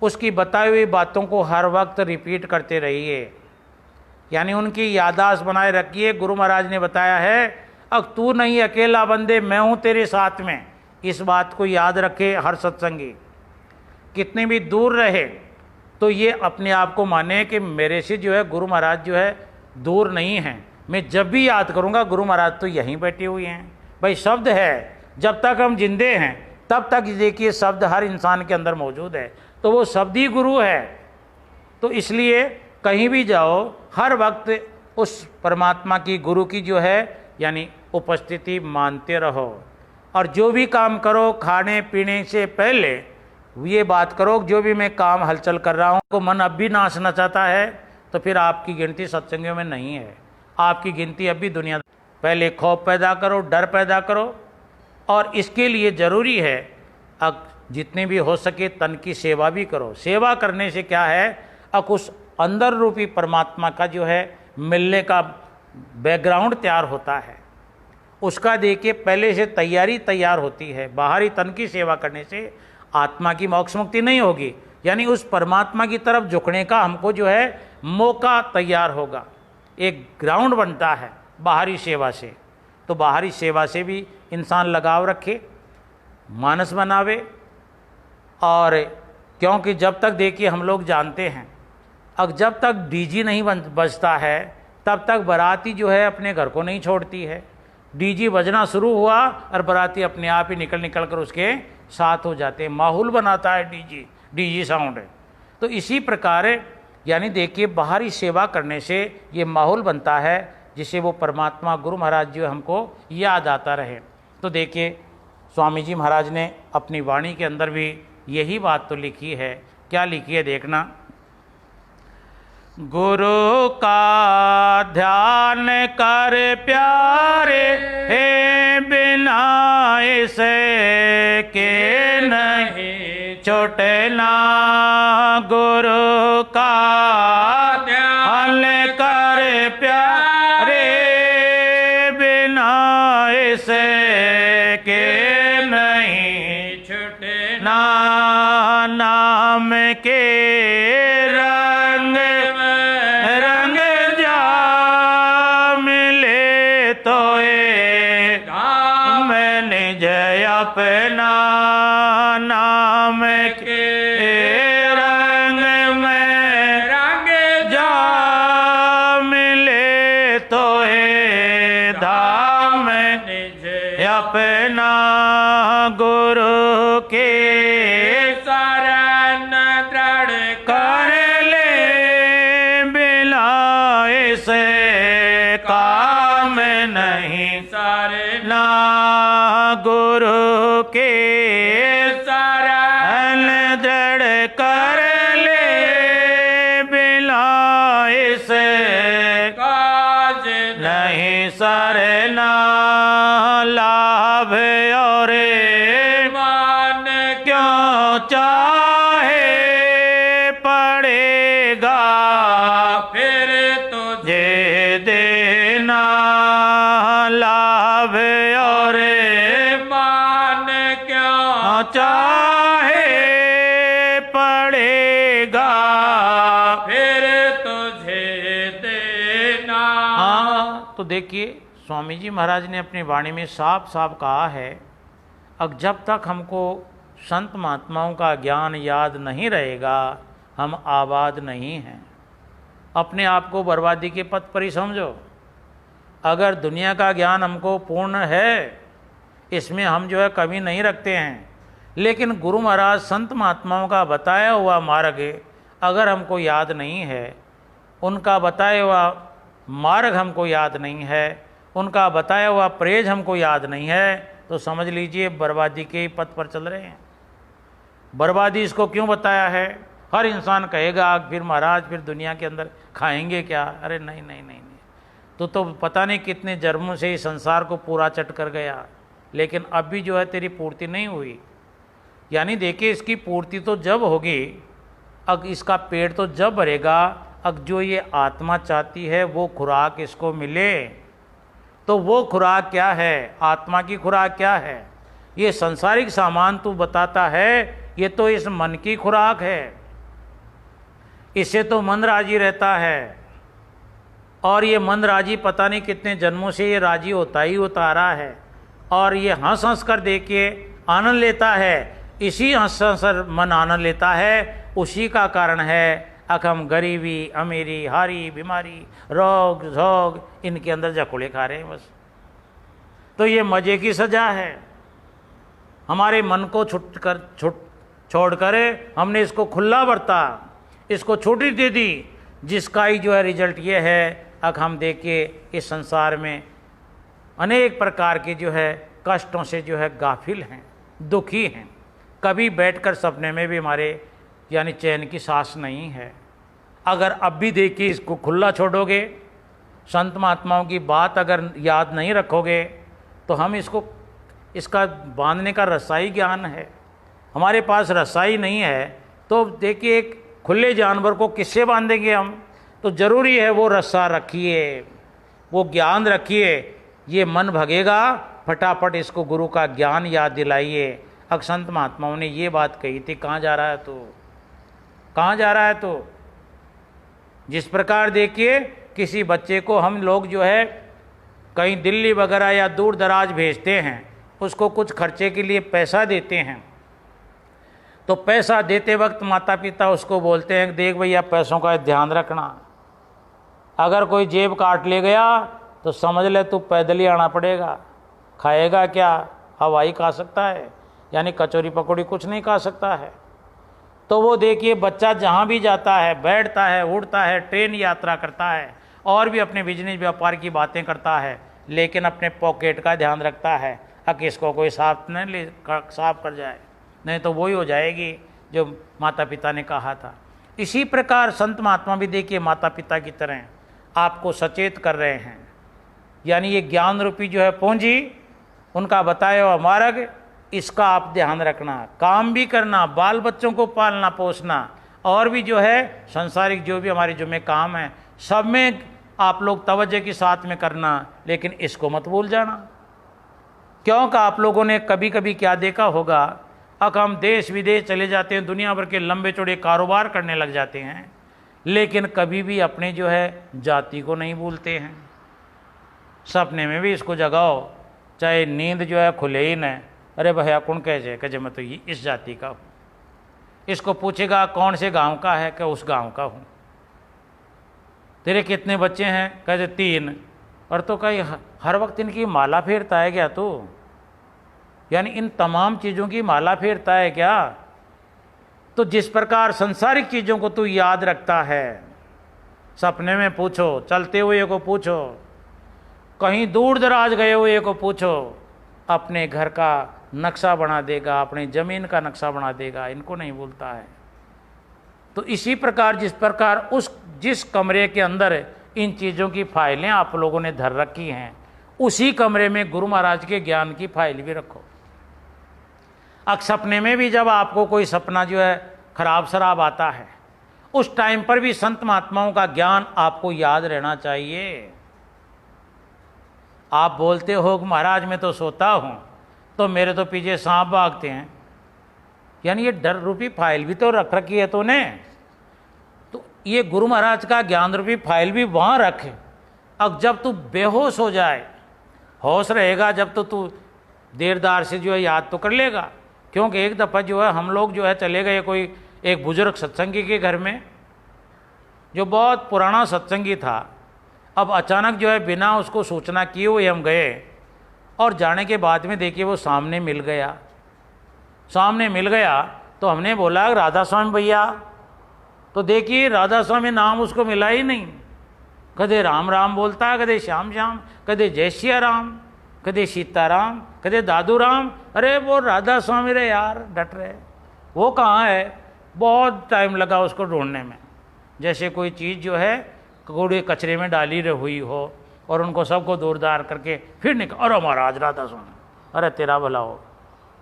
उसकी बताई हुई बातों को हर वक्त रिपीट करते रहिए, यानी उनकी याददाश्त बनाए रखिए। गुरु महाराज ने बताया है, अब तू नहीं अकेला बंदे, मैं हूँ तेरे साथ में। इस बात को याद रखे हर सत्संगी, कितने भी दूर रहे तो ये अपने आप को माने कि मेरे से जो है गुरु महाराज जो है दूर नहीं हैं। मैं जब भी याद करूँगा गुरु महाराज तो यहीं बैठे हुए हैं। भाई शब्द है, जब तक हम जिंदे हैं तब तक देखिए शब्द हर इंसान के अंदर मौजूद है, तो वो शब्द ही गुरु है। तो इसलिए कहीं भी जाओ हर वक्त उस परमात्मा की, गुरु की जो है यानी उपस्थिति मानते रहो। और जो भी काम करो खाने पीने से पहले ये बात करो, जो भी मैं काम हलचल कर रहा हूँ को मन अब भी नाचना चाहता है तो फिर आपकी गिनती सत्संगियों में नहीं है, आपकी गिनती अभी दुनिया। पहले खौफ पैदा करो, डर पैदा करो, और इसके लिए ज़रूरी है अब जितने भी हो सके तन की सेवा भी करो। सेवा करने से क्या है, अब उस अंदर रूपी परमात्मा का जो है मिलने का बैकग्राउंड तैयार होता है, उसका देखिए पहले से तैयारी तैयार होती है। बाहरी तन की सेवा करने से आत्मा की मोक्ष मुक्ति नहीं होगी, यानी उस परमात्मा की तरफ झुकने का हमको जो है मौका तैयार होगा, एक ग्राउंड बनता है बाहरी सेवा से। तो बाहरी सेवा से भी इंसान लगाव रखे, मानस बनावे। और क्योंकि जब तक देखिए हम लोग जानते हैं, अब जब तक डीजी नहीं बजता है तब तक बाराती जो है अपने घर को नहीं छोड़ती है। डीजी बजना शुरू हुआ और बाराती अपने आप ही निकल कर उसके साथ हो जाते हैं। माहौल बनाता है डीजी साउंड। तो इसी प्रकार यानी देखिए बाहरी सेवा करने से ये माहौल बनता है जिससे वो परमात्मा गुरु महाराज जो हमको याद आता रहे। तो देखिए स्वामी जी महाराज ने अपनी वाणी के अंदर भी यही बात तो लिखी है। क्या लिखी है देखना, गुरु का ध्यान कर प्यारे हे, बिना इसे के नहीं छूटना। गुरु का ध्यान कर प्यारे, बिना इसे के नहीं छूटना। नाम के अपना नाम के रंग में रंग जा मिले तो है धाम अपना। गुरु के शरण दृढ़ कर ले, बिना इसे काम नहीं सरना। गुरु के शरण दृढ़ कर ले, बिना इसे काज नहीं सरना। लाभ और मान क्यों चाहे पड़ेगा फिर तुझे देना। लाभ और चाहे पड़ेगा फिर तुझे देना। हाँ, तो देखिए स्वामी जी महाराज ने अपनी वाणी में साफ साफ कहा है, अब जब तक हमको संत महात्माओं का ज्ञान याद नहीं रहेगा हम आबाद नहीं हैं। अपने आप को बर्बादी के पथ पर ही समझो। अगर दुनिया का ज्ञान हमको पूर्ण है, इसमें हम जो है कमी नहीं रखते हैं, लेकिन गुरु महाराज संत महात्माओं का बताया हुआ मार्ग अगर हमको याद नहीं है, उनका बताया हुआ मार्ग हमको याद नहीं है, उनका बताया हुआ प्रेज हमको याद नहीं है, तो समझ लीजिए बर्बादी के पथ पर चल रहे हैं। बर्बादी इसको क्यों बताया है? हर इंसान कहेगा फिर महाराज फिर दुनिया के अंदर खाएंगे क्या? अरे नहीं नहीं नहीं नहीं, तो पता नहीं कितने जन्मों से इस संसार को पूरा चट कर गया, लेकिन अब भी जो है तेरी पूर्ति नहीं हुई। यानी देखिए, इसकी पूर्ति तो जब होगी, अब इसका पेट तो जब भरेगा, अब जो ये आत्मा चाहती है वो खुराक इसको मिले। तो वो खुराक क्या है? आत्मा की खुराक क्या है? ये संसारिक सामान तू बताता है, ये तो इस मन की खुराक है। इससे तो मन राजी रहता है, और ये मन राजी पता नहीं कितने जन्मों से ये राजी होता ही होता आ रहा है, और ये हंस हंस कर देखिए आनंद लेता है। इसी हंस हंस कर मन आनंद लेता है, उसी का कारण है हम गरीबी, अमीरी, हारी, बीमारी, रोग झोग इनके अंदर जकुड़े खा रहे हैं बस। तो ये मजे की सजा है। हमारे मन को छोड़ कर हमने इसको खुला बरता, इसको छुट्टी दे दी, जिसका ही जो है रिजल्ट ये है, अब हम देखिए इस संसार में अनेक प्रकार के जो है कष्टों से जो है गाफिल हैं, दुखी हैं। कभी बैठकर सपने में भी हमारे यानी चैन की सांस नहीं है। अगर अब भी देखिए इसको खुला छोड़ोगे, संत महात्माओं की बात अगर याद नहीं रखोगे, तो हम इसका बांधने का रसाई ज्ञान है, हमारे पास रसाई नहीं है। तो देखिए एक खुले जानवर को किससे बांधेंगे हम? तो ज़रूरी है वो रस्सा रखिए, वो ज्ञान रखिए। ये मन भगेगा, फटाफट इसको गुरु का ज्ञान याद दिलाइए। संत महात्माओं ने ये बात कही थी, कहाँ जा रहा है तो, कहाँ जा रहा है तो। जिस प्रकार देखिए किसी बच्चे को हम लोग जो है कहीं दिल्ली वगैरह या दूर दराज भेजते हैं, उसको कुछ खर्चे के लिए पैसा देते हैं, तो पैसा देते वक्त माता पिता उसको बोलते हैं देख भैया पैसों का ध्यान रखना, अगर कोई जेब काट ले गया तो समझ ले तू पैदल ही आना पड़ेगा। खाएगा क्या? हवाई खा सकता है, यानी कचौरी पकौड़ी कुछ नहीं खा सकता है। तो वो देखिए बच्चा जहाँ भी जाता है, बैठता है, उड़ता है, ट्रेन यात्रा करता है, और भी अपने बिजनेस व्यापार की बातें करता है, लेकिन अपने पॉकेट का ध्यान रखता है कि इसको कोई साफ कर जाए, नहीं तो वही हो जाएगी जो माता पिता ने कहा था। इसी प्रकार संत महात्मा भी देखिए माता पिता की तरह आपको सचेत कर रहे हैं। यानी ये ज्ञान रूपी जो है पूंजी, उनका बताया हुआ मार्ग, इसका आप ध्यान रखना, काम भी करना, बाल बच्चों को पालना पोसना, और भी जो है संसारिक जो भी हमारे जुम्मे काम है, सब में आप लोग तवज्जो के साथ में करना, लेकिन इसको मत भूल जाना। क्योंकि आप लोगों ने कभी कभी क्या देखा होगा, अब हम देश विदेश चले जाते हैं, दुनिया भर के लंबे चौड़े कारोबार करने लग जाते हैं, लेकिन कभी भी अपने जो है जाति को नहीं भूलते हैं। सपने में भी इसको जगाओ, चाहे नींद जो है खुले ही न, अरे भैया कौन कहे मैं तो ये इस जाति का हूँ। इसको पूछेगा कौन से गांव का है, क्या उस गांव का हूँ। तेरे कितने बच्चे हैं? कहते 3। और तो कहीं हर वक्त इनकी माला फेरता है क्या तू? यानी इन तमाम चीज़ों की माला फेरता है क्या? तो जिस प्रकार संसारिक चीज़ों को तू याद रखता है, सपने में पूछो, चलते हुए को पूछो, कहीं दूर दराज गए हुए को पूछो, अपने घर का नक्शा बना देगा, अपनी ज़मीन का नक्शा बना देगा, इनको नहीं भूलता है। तो इसी प्रकार जिस प्रकार जिस कमरे के अंदर इन चीज़ों की फाइलें आप लोगों ने धर रखी हैं, उसी कमरे में गुरु महाराज के ज्ञान की फाइल भी रखो। अब सपने में भी जब आपको कोई सपना जो है खराब शराब आता है, उस टाइम पर भी संत महात्माओं का ज्ञान आपको याद रहना चाहिए। आप बोलते हो कि महाराज मैं तो सोता हूँ तो मेरे तो पीछे सांप भागते हैं, यानी ये डर रूपी फाइल भी तो रख रखी है तूने। तो ये गुरु महाराज का ज्ञान रूपी फाइल भी वहाँ रख। अब जब तू बेहोश हो जाए, होश रहेगा जब तो तू देरदार से जो है याद तो कर लेगा। क्योंकि एक दफ़ा जो है हम लोग जो है चले गए कोई एक बुजुर्ग सत्संगी के घर में, जो बहुत पुराना सत्संगी था। अब अचानक जो है बिना उसको सूचना किए हुए हम गए, और जाने के बाद में देखिए वो सामने मिल गया। सामने मिल गया तो हमने बोला राधा स्वामी भैया, तो देखिए राधा स्वामी नाम उसको मिला ही नहीं। कदे राम राम बोलता है, कदे श्याम श्याम, कदे जय सिया राम, कदे सीताराम, कदे दादू राम। अरे वो राधा स्वामी रे यार, डट रहे, वो कहाँ है? बहुत टाइम लगा उसको ढूंढने में, जैसे कोई चीज़ जो है कूड़े कचरे में डाली हुई हो, और उनको सबको दूरदार करके फिर निकल, अरे महाराज राधा स्वामी, अरे तेरा भला हो,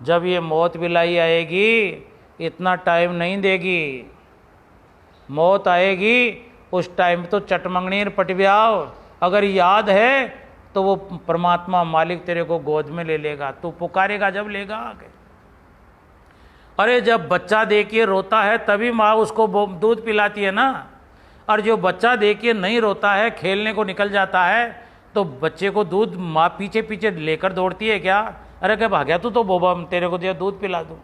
जब ये मौत बिलाई आएगी इतना टाइम नहीं देगी, मौत आएगी उस टाइम तो चटमंगनी पटव्याओ, अगर याद है तो वो परमात्मा मालिक तेरे को गोद में ले लेगा, तू पुकारेगा जब लेगा आगे। अरे जब बच्चा देखिए रोता है तभी माँ उसको दूध पिलाती है ना, और जो बच्चा देखिए नहीं रोता है, खेलने को निकल जाता है, तो बच्चे को दूध माँ पीछे पीछे लेकर दौड़ती है क्या, अरे क्या भाग्या तू तो बोबा, तेरे को जो दूध पिला दूँ।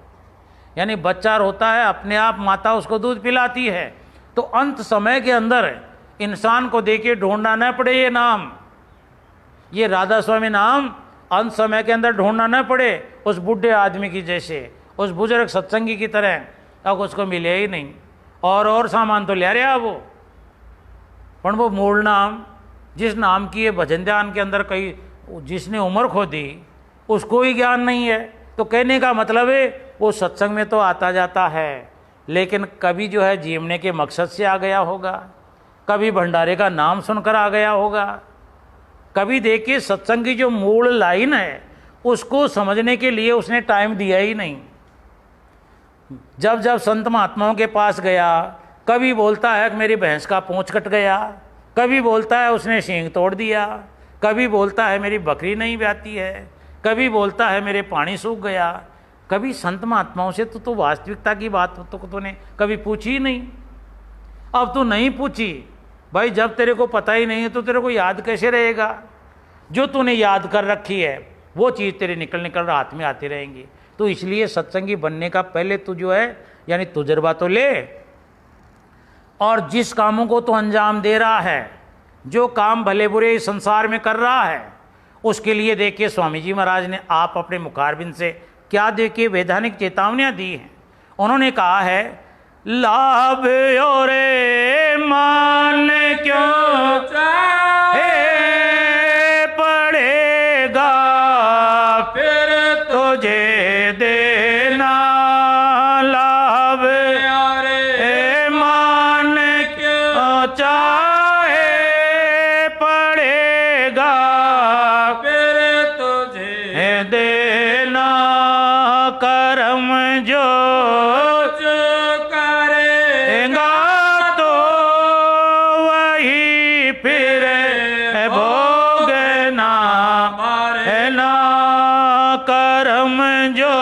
यानी बच्चा रोता है अपने आप माता उसको दूध पिलाती है। तो अंत समय के अंदर इंसान को देखिए ढूंढना न पड़े ये नाम, ये राधा स्वामी नाम अंत समय के अंदर ढूंढना न पड़े उस बूढ़े आदमी की जैसे, उस बुजुर्ग सत्संगी की तरह, अब उसको मिले ही नहीं। और सामान तो ले रहा वो, पर वो मूल नाम, जिस नाम की ये भजन ध्यान के अंदर कई जिसने उम्र खो दी उसको ही ज्ञान नहीं है। तो कहने का मतलब है वो सत्संग में तो आता जाता है, लेकिन कभी जो है जीवने के मकसद से आ गया होगा, कभी भंडारे का नाम सुनकर आ गया होगा, कभी देखिए सत्संग की जो मूल लाइन है उसको समझने के लिए उसने टाइम दिया ही नहीं। जब जब संत महात्माओं के पास गया, कभी बोलता है कि मेरी भैंस का पूंछ कट गया, कभी बोलता है उसने सींग तोड़ दिया, कभी बोलता है मेरी बकरी नहीं ब्याती है, कभी बोलता है मेरे पानी सूख गया। कभी संत महात्माओं से तो वास्तविकता की बात तो तूने कभी पूछी ही नहीं। अब तू नहीं पूछी भाई, जब तेरे को पता ही नहीं है तो तेरे को याद कैसे रहेगा। जो तूने याद कर रखी है वो चीज़ तेरे निकल हाथ में आती रहेंगी। तो इसलिए सत्संगी बनने का पहले तू जो है यानी तजुर्बा तो ले, और जिस कामों को तू अंजाम दे रहा है, जो काम भले बुरे इस संसार में कर रहा है, उसके लिए देखिए स्वामी जी महाराज ने आप अपने मुखारबिंद से क्या देखिए वैधानिक चेतावनियां दी हैं। उन्होंने कहा है लाभ और मान क्यों चाहे पड़ेगा फिर तुझे देना, लाभ और मान क्यों चाहे पड़ेगा फिर तुझे देना, कर्म जो करेगा तो वही फिर भोगना है ना, कर्म जो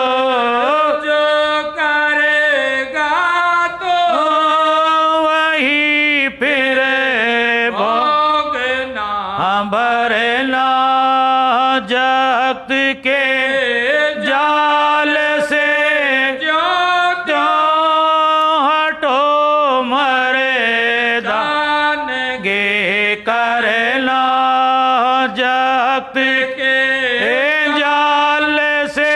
करेगा तो वही फिर भोगना भरना, जगत के जाल से हटो मरे दान गे करना, जगत के जाल से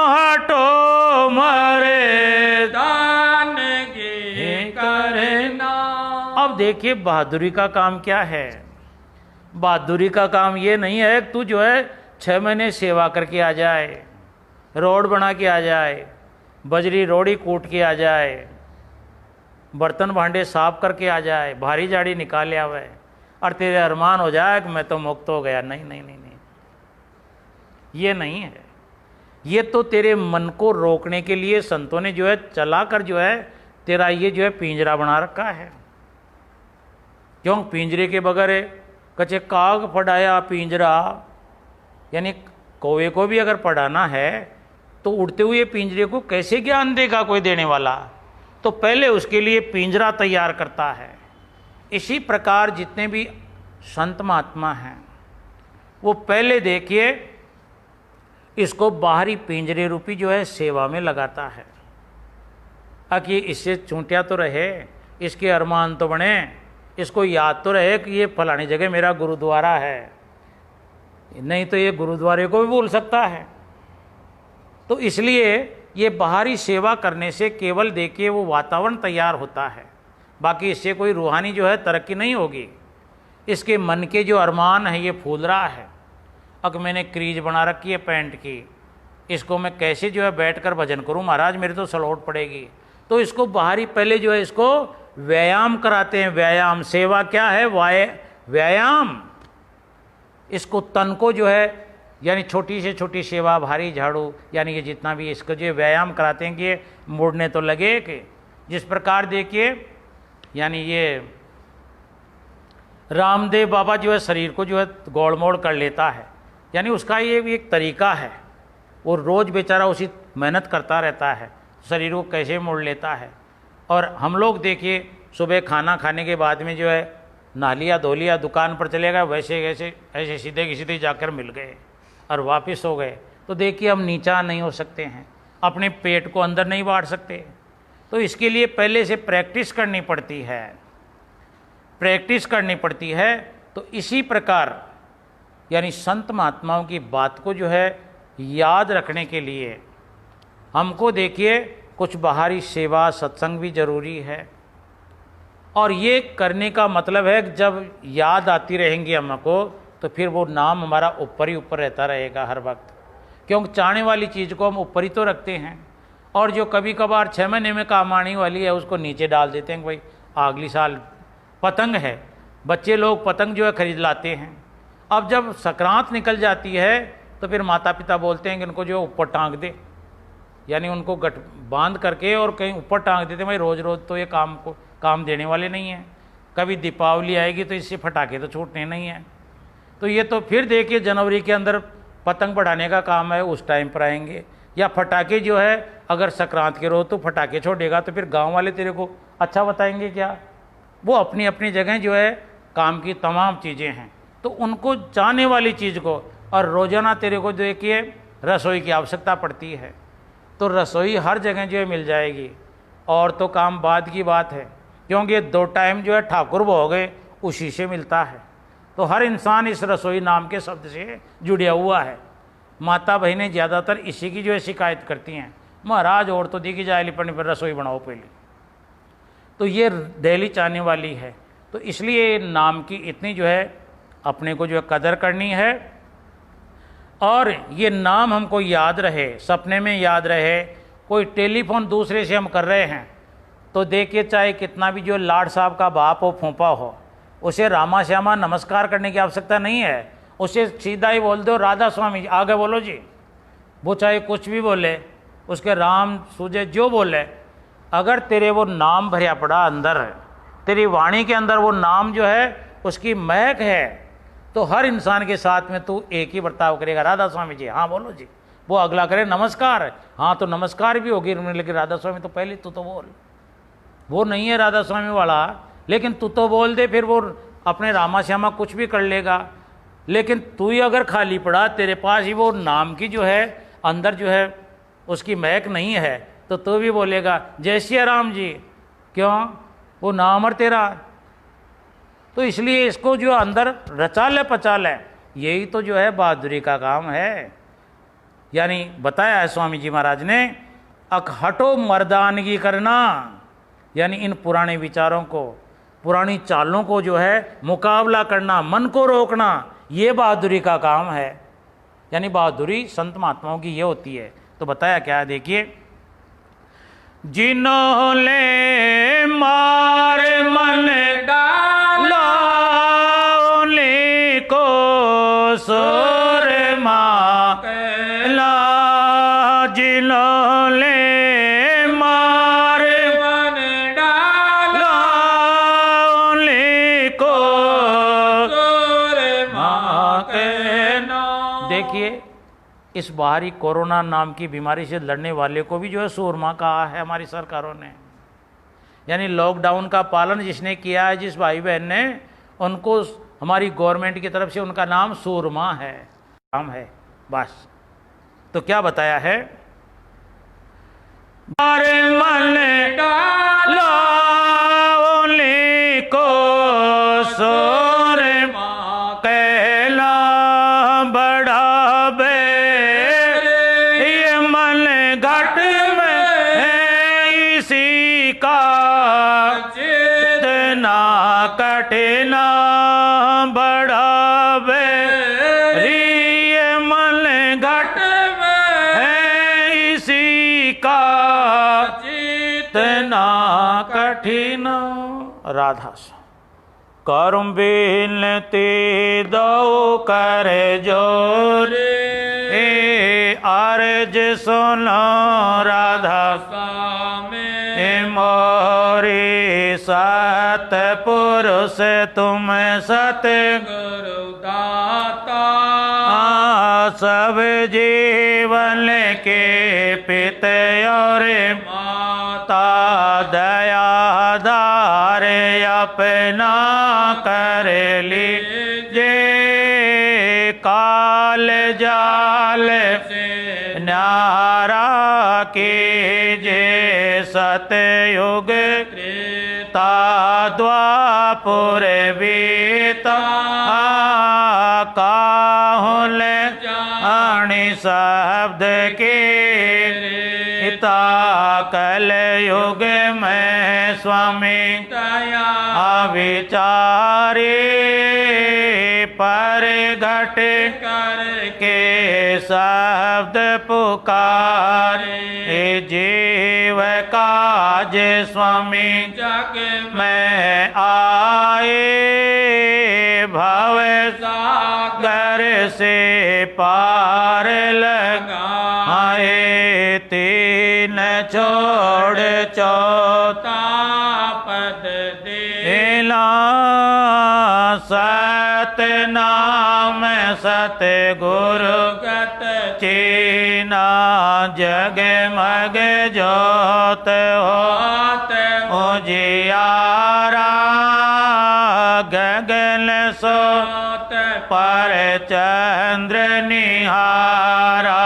हटो मरे दान गे करना। अब देखिए बहादुरी का काम क्या है। बहादुरी का काम ये नहीं है कि तू जो है 6 महीने सेवा करके आ जाए, रोड बना के आ जाए, बजरी रोड़ी कूट के आ जाए, बर्तन भांडे साफ करके आ जाए, भारी जाड़ी निकाल आवे और तेरे अरमान हो जाए कि मैं तो मुक्त हो गया। नहीं नहीं नहीं नहीं, ये नहीं है। ये तो तेरे मन को रोकने के लिए संतों ने जो है चलाकर जो है तेरा ये जो है पिंजरा बना रखा है। क्यों पिंजरे के बगैर कचे काग पढ़ाया पिंजरा, यानी कौवे को भी अगर पढ़ाना है तो उड़ते हुए पिंजरे को कैसे ज्ञान देगा कोई देने वाला, तो पहले उसके लिए पिंजरा तैयार करता है। इसी प्रकार जितने भी संत महात्मा हैं वो पहले देखिए इसको बाहरी पिंजरे रूपी जो है सेवा में लगाता है, ताकि इससे चूंटिया तो रहे, इसके अरमान तो बने, इसको याद तो रहे कि ये फलानी जगह मेरा गुरुद्वारा है, नहीं तो ये गुरुद्वारे को भी भूल सकता है। तो इसलिए ये बाहरी सेवा करने से केवल देखिए वो वातावरण तैयार होता है, बाकी इससे कोई रूहानी जो है तरक्की नहीं होगी। इसके मन के जो अरमान है ये फूल रहा है। अब मैंने क्रीज बना रखी है पैंट की, इसको मैं कैसे जो है बैठकर भजन करूं महाराज, मेरी तो सलौट पड़ेगी। तो इसको बाहरी पहले जो है इसको व्यायाम कराते हैं। व्यायाम, सेवा क्या है? व्यायाम। इसको तन को जो है यानी छोटी से छोटी सेवा, भारी झाड़ू, यानी ये जितना भी इसको जो व्यायाम कराते हैं कि ये मुड़ने तो लगे। कि जिस प्रकार देखिए यानी ये रामदेव बाबा जो है शरीर को जो है गोड़ मोड़ कर लेता है, यानी उसका ये भी एक तरीका है। वो रोज़ बेचारा उसी मेहनत करता रहता है, शरीर को कैसे मोड़ लेता है। और हम लोग देखिए सुबह खाना खाने के बाद में जो है नहा लिया, धो लिया, दुकान पर चले गए, वैसे ऐसे ऐसे सीधे की सीधे जाकर मिल गए और वापस हो गए। तो देखिए हम नीचा नहीं हो सकते हैं, अपने पेट को अंदर नहीं बांट सकते। तो इसके लिए पहले से प्रैक्टिस करनी पड़ती है, प्रैक्टिस करनी पड़ती है। तो इसी प्रकार यानी संत महात्माओं की बात को जो है याद रखने के लिए हमको देखिए कुछ बाहरी सेवा सत्संग भी जरूरी है। और ये करने का मतलब है कि जब याद आती रहेंगी हमको तो फिर वो नाम हमारा ऊपर ही ऊपर रहता रहेगा हर वक्त। क्योंकि चाहने वाली चीज़ को हम ऊपर ही तो रखते हैं, और जो कभी कभार 6 महीने में काम आने वाली है उसको नीचे डाल देते हैं। भाई अगली साल पतंग है, बच्चे लोग पतंग जो है खरीद लाते हैं। अब जब संक्रांत निकल जाती है तो फिर माता पिता बोलते हैं कि इनको जो ऊपर टांग दे, यानी उनको गट बांध करके और कहीं ऊपर टांग देते हैं। भाई रोज़ रोज़ तो ये काम देने वाले नहीं हैं, कभी दीपावली आएगी तो इससे फटाके तो छूटने नहीं हैं। तो ये तो फिर देखिए जनवरी के अंदर पतंग बढ़ाने का काम है, उस टाइम पर आएंगे। या फटाके जो है अगर संक्रांत के रोज तो फटाके छोड़ेगा तो फिर गांव वाले तेरे को अच्छा बताएंगे क्या? वो अपनी अपनी जगह जो है काम की तमाम चीज़ें हैं। तो उनको चाहने वाली चीज़ को, और रोज़ाना तेरे को देखिए रसोई की आवश्यकता पड़ती है, तो रसोई हर जगह जो है मिल जाएगी। और तो काम बाद की बात है, क्योंकि 2 टाइम जो है ठाकुर भोग उसी से मिलता है। तो हर इंसान इस रसोई नाम के शब्द से जुड़ा हुआ है। माता बहनें ज़्यादातर इसी की जो है शिकायत करती हैं, महाराज और तो देखी जाए लिपटने पर रसोई बनाओ पहले। तो ये डेली चाहने वाली है। तो इसलिए नाम की इतनी जो है अपने को जो है कदर करनी है। और ये नाम हमको याद रहे, सपने में याद रहे। कोई टेलीफोन दूसरे से हम कर रहे हैं तो देखिए चाहे कितना भी जो लाड साहब का बाप हो, फूफा हो, उसे रामा श्यामा नमस्कार करने की आवश्यकता नहीं है। उसे सीधा ही बोल दो राधा स्वामी जी, आगे बोलो जी। वो चाहे कुछ भी बोले, उसके राम सूझे जो बोले, अगर तेरे वो नाम भरिया पड़ा अंदर है, तेरी वाणी के अंदर वो नाम जो है उसकी महक है, तो हर इंसान के साथ में तू एक ही बर्ताव करेगा। राधा स्वामी जी, हाँ बोलो जी। वो अगला करे नमस्कार, हाँ तो नमस्कार भी होगी, लेकिन राधा स्वामी तो पहले तू तो बोल। वो नहीं है राधा स्वामी वाला, लेकिन तू तो बोल दे, फिर वो अपने रामा श्यामा कुछ भी कर लेगा। लेकिन तू ही अगर खाली पड़ा, तेरे पास ही वो नाम की जो है अंदर जो है उसकी महक नहीं है, तो तू भी बोलेगा जय श्री राम जी। क्यों? वो नाम और तेरा। तो इसलिए इसको जो अंदर रचा ले पचा ले, यही तो जो है बहादुरी का काम है। यानी बताया है स्वामी जी महाराज ने, अकहटो मर्दानगी करना, यानी इन पुराने विचारों को, पुरानी चालों को जो है मुकाबला करना, मन को रोकना, ये बहादुरी का काम है। यानी बहादुरी संत महात्माओं की ये होती है। तो बताया क्या है देखिए, जिन्होंने मार मन डाला को सुरमा कैला, जिन्होंने मार मन डाला को सुरमा कैला। देखिए इस बाहरी कोरोना नाम की बीमारी से लड़ने वाले को भी जो है सूरमा कहा है हमारी सरकारों ने। यानी लॉकडाउन का पालन जिसने किया है, जिस भाई बहन ने, उनको हमारी गवर्नमेंट की तरफ से उनका नाम सूरमा है, नाम है बस। तो क्या बताया है, मन डालो को सूरमा कैला, बड़ा कठिना बढ़ावे रिय मन घट है इसी का चितना कठिना। राधा करुम बिनती दो कर जोर अर्ज सुनो राधा मोरी सत पुरुष तुम सत गुरु दाता सब जीवन के पिता और माता दया धारे अपना कर लीजे काल जाल न्यारा कीजे सतयुग त्रेता द्वापर बीता काहुल जानी शब्द के ता कल युग में स्वामी दया विचारे पर घट करके शब्द पुकारे जीव काज स्वामी जग में आए भव सागर से पार लगाए तीन छोड़ चौथा पद देला सत नाम सत गुरु गत चीना जग मग जोत होत उजियारा गगन सोत पर चंद्र निहारा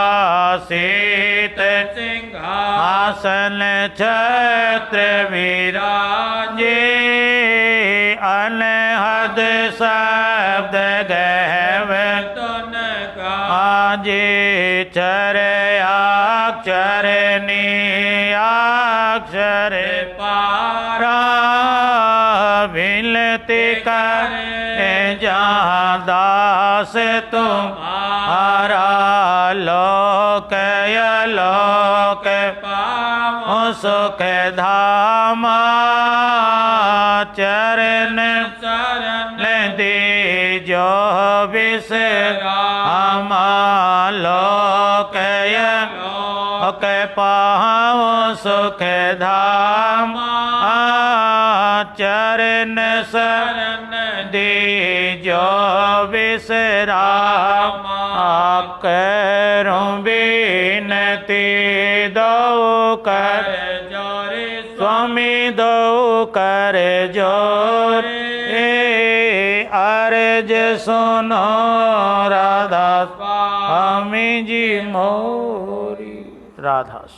शीत सिंहासन छत्र विराजे अनहद शब्द गहव तुन गाजे चर अक्षर निक्षर पारा विनती कर जहाँ दास तुम्हारा लोक लोक पाओ सुख धामा चरण शरण दीजो विश्रामा लोक लोक पाओ सुख धामा चरण शरण दीजो विश्रामा करूं बिनती दो कर जोरे स्वामी दो कर जोरे अर्ज सुनो राधा स्वामी जी मोरी राधा।